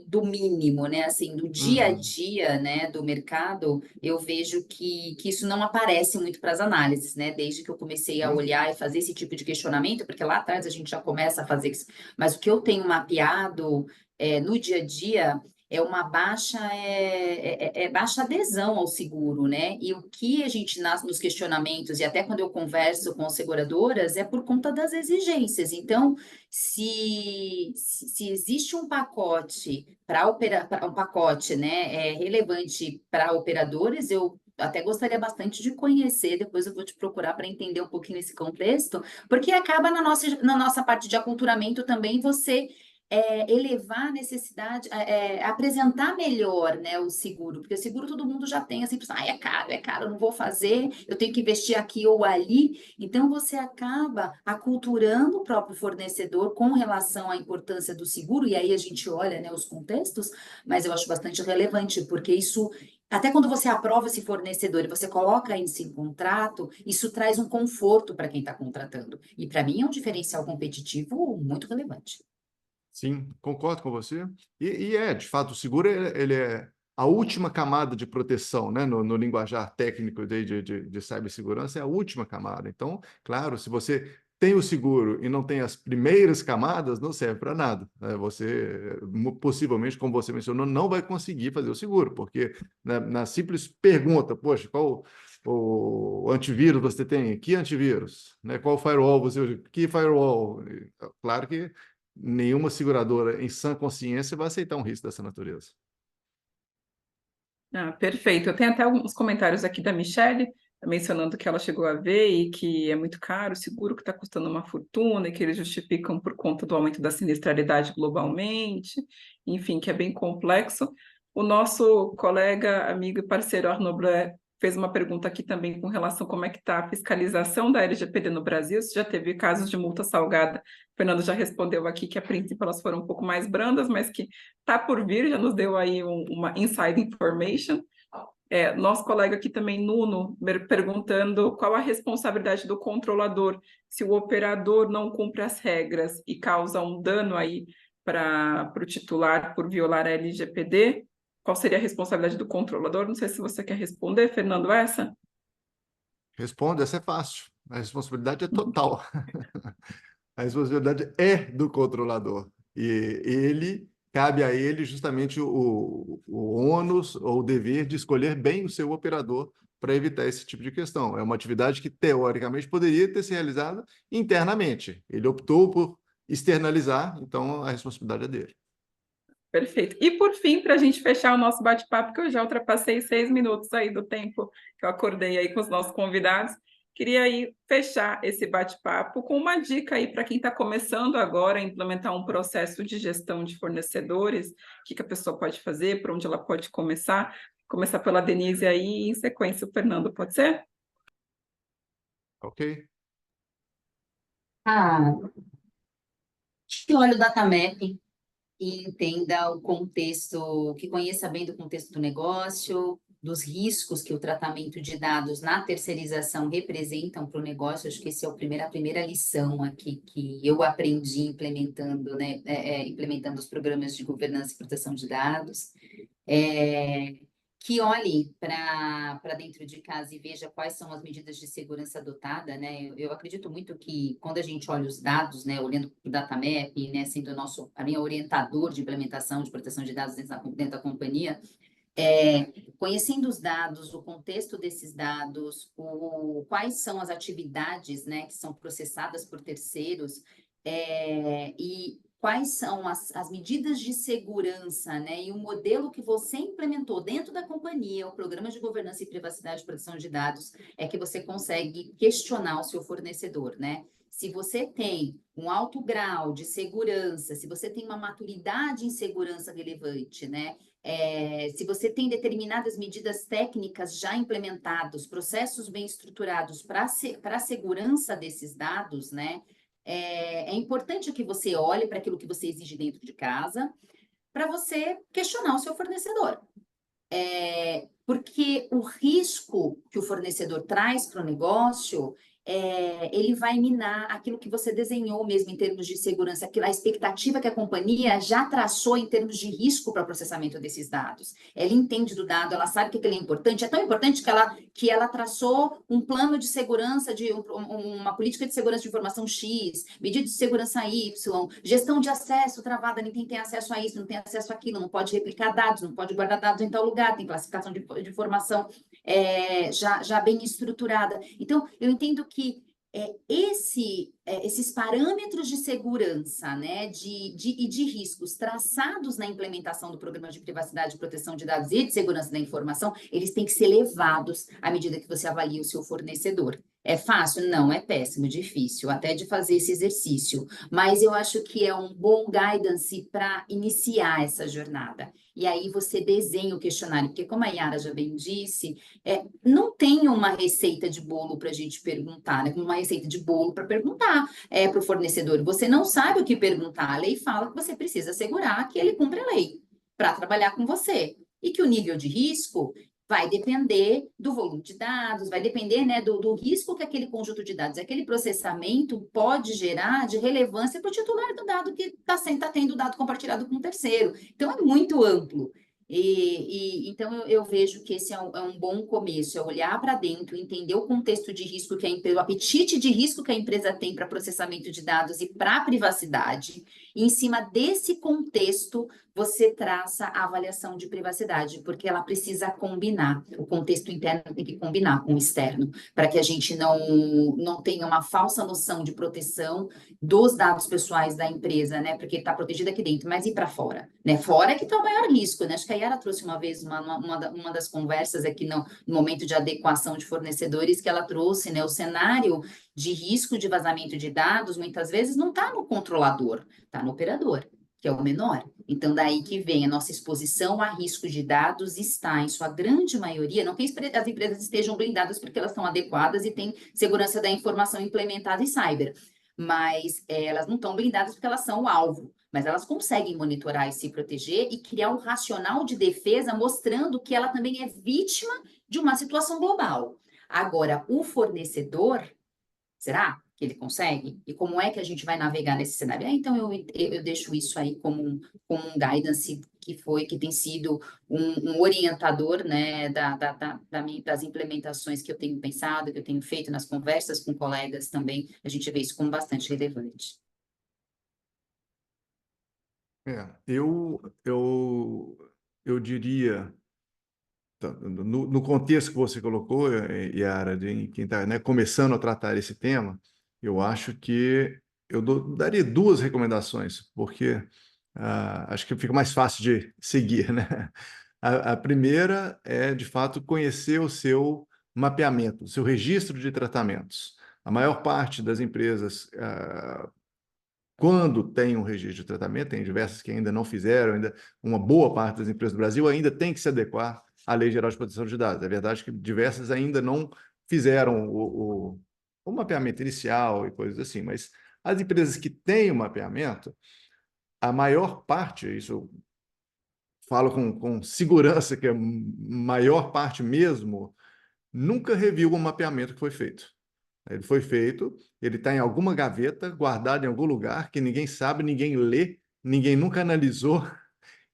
do mínimo, né? Assim, do dia a dia, né, do mercado, eu vejo que isso não aparece muito para as análises, né? Desde que eu comecei a olhar e fazer esse tipo de questionamento, porque lá atrás a gente já começa a fazer isso. Mas o que eu tenho mapeado no dia a dia é uma baixa adesão ao seguro, né? E o que a gente nasce nos questionamentos, e até quando eu converso com as seguradoras, é por conta das exigências. Então, se existe um pacote um pacote, né, relevante para operadores, eu até gostaria bastante de conhecer, depois eu vou te procurar para entender um pouquinho esse contexto, porque acaba na nossa parte de aculturamento também você elevar a necessidade, apresentar melhor, né, o seguro, porque o seguro todo mundo já tem, assim, é caro, não vou fazer, eu tenho que investir aqui ou ali, então você acaba aculturando o próprio fornecedor com relação à importância do seguro, e aí a gente olha, né, os contextos, mas eu acho bastante relevante, porque isso, até quando você aprova esse fornecedor e você coloca isso em contrato, isso traz um conforto para quem está contratando, e para mim é um diferencial competitivo muito relevante. Sim, concordo com você. De fato, o seguro ele é a última camada de proteção, né? No linguajar técnico de cibersegurança, é a última camada. Então, claro, se você tem o seguro e não tem as primeiras camadas, não serve para nada, né? Você, possivelmente, como você mencionou, não vai conseguir fazer o seguro, porque na simples pergunta, poxa, qual o antivírus você tem? Que antivírus? Né? Qual firewall você usa? Que firewall? Claro que nenhuma seguradora em sã consciência vai aceitar um risco dessa natureza. Perfeito. Eu tenho até alguns comentários aqui da Michelle, mencionando que ela chegou a ver e que é muito caro o seguro, que está custando uma fortuna, e que eles justificam por conta do aumento da sinistralidade globalmente, enfim, que é bem complexo. O nosso colega, amigo e parceiro Arnaud Blé fez uma pergunta aqui também com relação a como é que está a fiscalização da LGPD no Brasil, se já teve casos de multa salgada. O Fernando já respondeu aqui que, a princípio, elas foram um pouco mais brandas, mas que está por vir, já nos deu aí uma inside information. Nosso colega aqui também, Nuno, perguntando qual a responsabilidade do controlador se o operador não cumpre as regras e causa um dano aí para o titular por violar a LGPD? Qual seria a responsabilidade do controlador? Não sei se você quer responder, Fernando, essa. Responde, essa é fácil. A responsabilidade é total. A responsabilidade é do controlador. E cabe a ele justamente o ônus ou o dever de escolher bem o seu operador para evitar esse tipo de questão. É uma atividade que, teoricamente, poderia ter se realizado internamente. Ele optou por externalizar, então a responsabilidade é dele. Perfeito. E por fim, para a gente fechar o nosso bate-papo, que eu já ultrapassei 6 minutos aí do tempo que eu acordei aí com os nossos convidados, queria aí fechar esse bate-papo com uma dica aí para quem está começando agora a implementar um processo de gestão de fornecedores, o que a pessoa pode fazer, por onde ela pode começar. Começar pela Denise aí e em sequência o Fernando, pode ser? Ok? Ah, que olhe o datamap e entenda o contexto, que conheça bem do contexto do negócio, dos riscos que o tratamento de dados na terceirização representam para o negócio. Acho que esse é a primeira lição aqui que eu aprendi implementando, né, implementando os programas de governança e proteção de dados. Que olhe para dentro de casa e veja quais são as medidas de segurança adotada, né? Eu acredito muito que quando a gente olha os dados, né, olhando para o datamap, né, sendo a minha orientador de implementação de proteção de dados dentro da companhia, conhecendo os dados, o contexto desses dados, quais são as atividades, né, que são processadas por terceiros, e quais são as medidas de segurança, né, e o modelo que você implementou dentro da companhia, o programa de governança e privacidade e proteção de dados, é que você consegue questionar o seu fornecedor, né? Se você tem um alto grau de segurança, se você tem uma maturidade em segurança relevante, né? Se você tem determinadas medidas técnicas já implementadas, processos bem estruturados para a segurança desses dados, né? É importante que você olhe para aquilo que você exige dentro de casa, para você questionar o seu fornecedor. Porque o risco que o fornecedor traz para o negócio, ele vai minar aquilo que você desenhou mesmo em termos de segurança, a expectativa que a companhia já traçou em termos de risco para o processamento desses dados. Ela entende do dado, ela sabe que ele é importante, é tão importante que ela traçou um plano de segurança, uma política de segurança de informação X, medida de segurança Y, gestão de acesso travada, ninguém tem acesso a isso, não tem acesso àquilo, não pode replicar dados, não pode guardar dados em tal lugar, tem classificação de informação já bem estruturada. Então, eu entendo que esses parâmetros de segurança, né, e de riscos traçados na implementação do programa de privacidade, proteção de dados e de segurança da informação, eles têm que ser levados à medida que você avalia o seu fornecedor. É fácil? Não, é péssimo, difícil, até de fazer esse exercício. Mas eu acho que é um bom guidance para iniciar essa jornada. E aí você desenha o questionário, porque como a Yara já bem disse, não tem uma receita de bolo para a gente perguntar, né? Uma receita de bolo para perguntar para o fornecedor. Você não sabe o que perguntar. A lei fala que você precisa assegurar que ele cumpre a lei para trabalhar com você. E que o nível de risco vai depender do volume de dados, vai depender, né, do risco que aquele conjunto de dados, aquele processamento pode gerar de relevância para o titular do dado que está tendo o dado compartilhado com um terceiro. Então, é muito amplo. Então, eu vejo que esse é um bom começo, é olhar para dentro, entender o contexto de risco que a empresa, o apetite de risco que a empresa tem para processamento de dados e para privacidade. E em cima desse contexto, você traça a avaliação de privacidade, porque ela precisa combinar, o contexto interno tem que combinar com o externo, para que a gente não tenha uma falsa noção de proteção dos dados pessoais da empresa, né? Porque está protegido aqui dentro, mas e para fora? Né? Fora é que está o maior risco, né? Acho que a Yara trouxe uma vez uma das conversas aqui no momento de adequação de fornecedores, que ela trouxe, né? O cenário de risco de vazamento de dados, muitas vezes, não está no controlador, está no operador, que é o menor. Então, daí que vem a nossa exposição a risco de dados está, em sua grande maioria, não que as empresas estejam blindadas porque elas são adequadas e têm segurança da informação implementada em cyber, mas elas não estão blindadas porque elas são o alvo, mas elas conseguem monitorar e se proteger e criar um racional de defesa mostrando que ela também é vítima de uma situação global. Agora, o fornecedor, Será que ele consegue? E como é que a gente vai navegar nesse cenário? Então, eu deixo isso aí como um guidance que tem sido um orientador, né, das implementações que eu tenho pensado, que eu tenho feito nas conversas com colegas também. A gente vê isso como bastante relevante. Eu diria, no contexto que você colocou, Yara, de quem está, né, começando a tratar esse tema, eu acho que eu daria duas recomendações, porque acho que fica mais fácil de seguir, né? A primeira é, de fato, conhecer o seu mapeamento, o seu registro de tratamentos. A maior parte das empresas, quando tem um registro de tratamento, tem diversas que ainda não fizeram, ainda uma boa parte das empresas do Brasil ainda tem que se adequar à Lei Geral de Proteção de Dados. É verdade que diversas ainda não fizeram o mapeamento inicial e coisas assim, mas as empresas que têm o mapeamento, a maior parte, isso eu falo com segurança, que a maior parte mesmo, nunca reviu o mapeamento que foi feito. Ele foi feito, ele está em alguma gaveta, guardado em algum lugar, que ninguém sabe, ninguém lê, ninguém nunca analisou.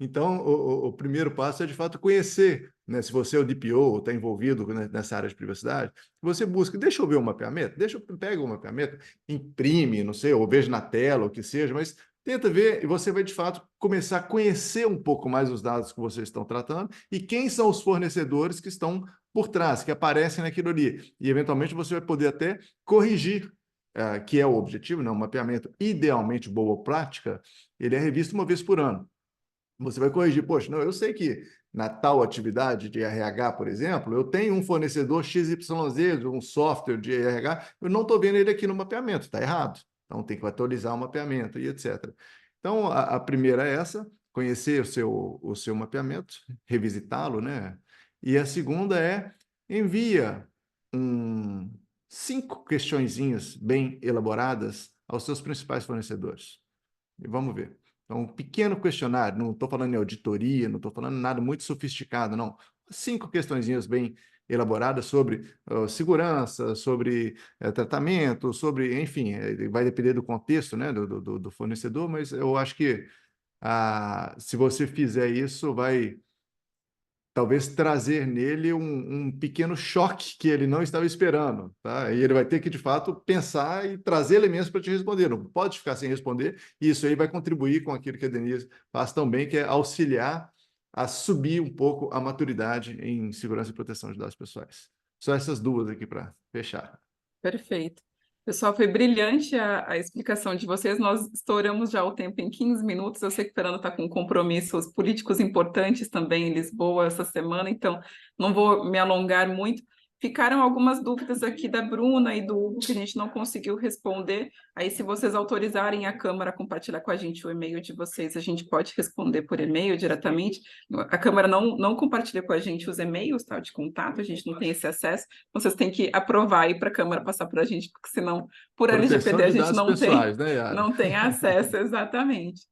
Então, o primeiro passo é, de fato, conhecer, né? Se você é o DPO ou está envolvido nessa área de privacidade, você busca, deixa eu ver o mapeamento, pega o mapeamento, imprime, não sei, ou veja na tela, o que seja, mas tenta ver e você vai, de fato, começar a conhecer um pouco mais os dados que vocês estão tratando e quem são os fornecedores que estão por trás, que aparecem naquilo ali. E, eventualmente, você vai poder até corrigir, que é o objetivo, né? Um mapeamento idealmente boa prática, ele é revisto uma vez por ano. Você vai corrigir, poxa, não, eu sei que na tal atividade de RH, por exemplo, eu tenho um fornecedor XYZ, um software de RH, eu não estou vendo ele aqui no mapeamento, está errado. Então, tem que atualizar o mapeamento e etc. Então, a primeira é essa, conhecer o seu mapeamento, revisitá-lo, né? E a segunda é, envia 5 questõezinhas bem elaboradas aos seus principais fornecedores. E vamos ver. Então, um pequeno questionário, não estou falando em auditoria, não estou falando nada muito sofisticado, não. 5 questõezinhas bem elaboradas sobre segurança, sobre tratamento, sobre, enfim, vai depender do contexto, né, do fornecedor, mas eu acho que se você fizer isso, vai talvez trazer nele um pequeno choque que ele não estava esperando, tá? E ele vai ter que, de fato, pensar e trazer elementos para te responder. Não pode ficar sem responder, e isso aí vai contribuir com aquilo que a Denise faz tão bem, que é auxiliar a subir um pouco a maturidade em segurança e proteção de dados pessoais. Só essas duas aqui para fechar. Perfeito. Pessoal, foi brilhante a explicação de vocês. Nós estouramos já o tempo em 15 minutos. Eu sei que o Fernando está com compromissos políticos importantes também em Lisboa essa semana, então não vou me alongar muito. Ficaram algumas dúvidas aqui da Bruna e do Hugo que a gente não conseguiu responder. Aí, se vocês autorizarem a Câmara a compartilhar com a gente o e-mail de vocês, a gente pode responder por e-mail diretamente. A Câmara não compartilha com a gente os e-mails, tá, de contato, a gente não tem esse acesso. Vocês têm que aprovar aí para a Câmara passar para a gente, porque senão, por Proteção LGPD, a de gente dados pessoais, né, Yara? não tem acesso, exatamente.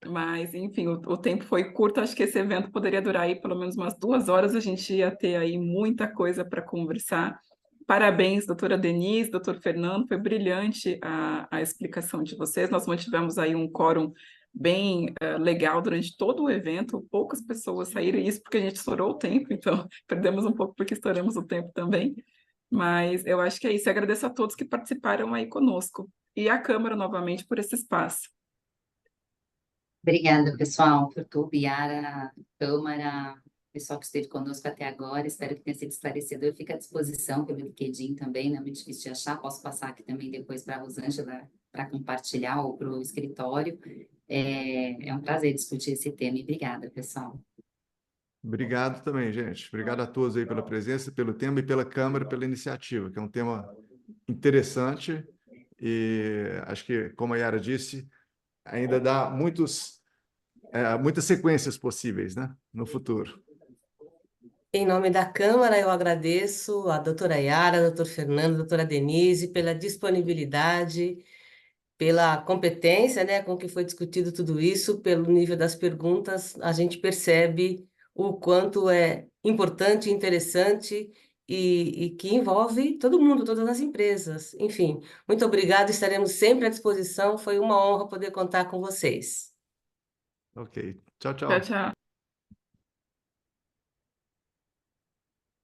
Mas, enfim, o tempo foi curto, acho que esse evento poderia durar aí pelo menos umas 2 horas, a gente ia ter aí muita coisa para conversar. Parabéns, doutora Denise, doutor Fernando, foi brilhante a explicação de vocês. Nós mantivemos aí um quórum bem legal durante todo o evento, poucas pessoas saíram, isso porque a gente estourou o tempo, então perdemos um pouco porque estouramos o tempo também. Mas eu acho que é isso. Eu agradeço a todos que participaram aí conosco. E à Câmara, novamente, por esse espaço. Obrigada, pessoal, por tudo, Yara, Câmara, pessoal que esteve conosco até agora. Espero que tenha sido esclarecedor. Fica à disposição pelo LinkedIn também, não é muito difícil de achar. Posso passar aqui também depois para a Rosângela para compartilhar ou para o escritório. É um prazer discutir esse tema e obrigada, pessoal. Obrigado também, gente. Obrigado a todos aí pela presença, pelo tema e pela Câmara, pela iniciativa, que é um tema interessante e acho que, como a Yara disse, ainda dá muitas sequências possíveis, né, no futuro. Em nome da Câmara, eu agradeço a doutora Yara, a doutor Fernando, a doutora Denise pela disponibilidade, pela competência, né, com que foi discutido tudo isso, pelo nível das perguntas, a gente percebe o quanto é importante, interessante e que envolve todo mundo, todas as empresas. Enfim, muito obrigada, estaremos sempre à disposição. Foi uma honra poder contar com vocês. Ok. Tchau, Tchau, tchau. tchau.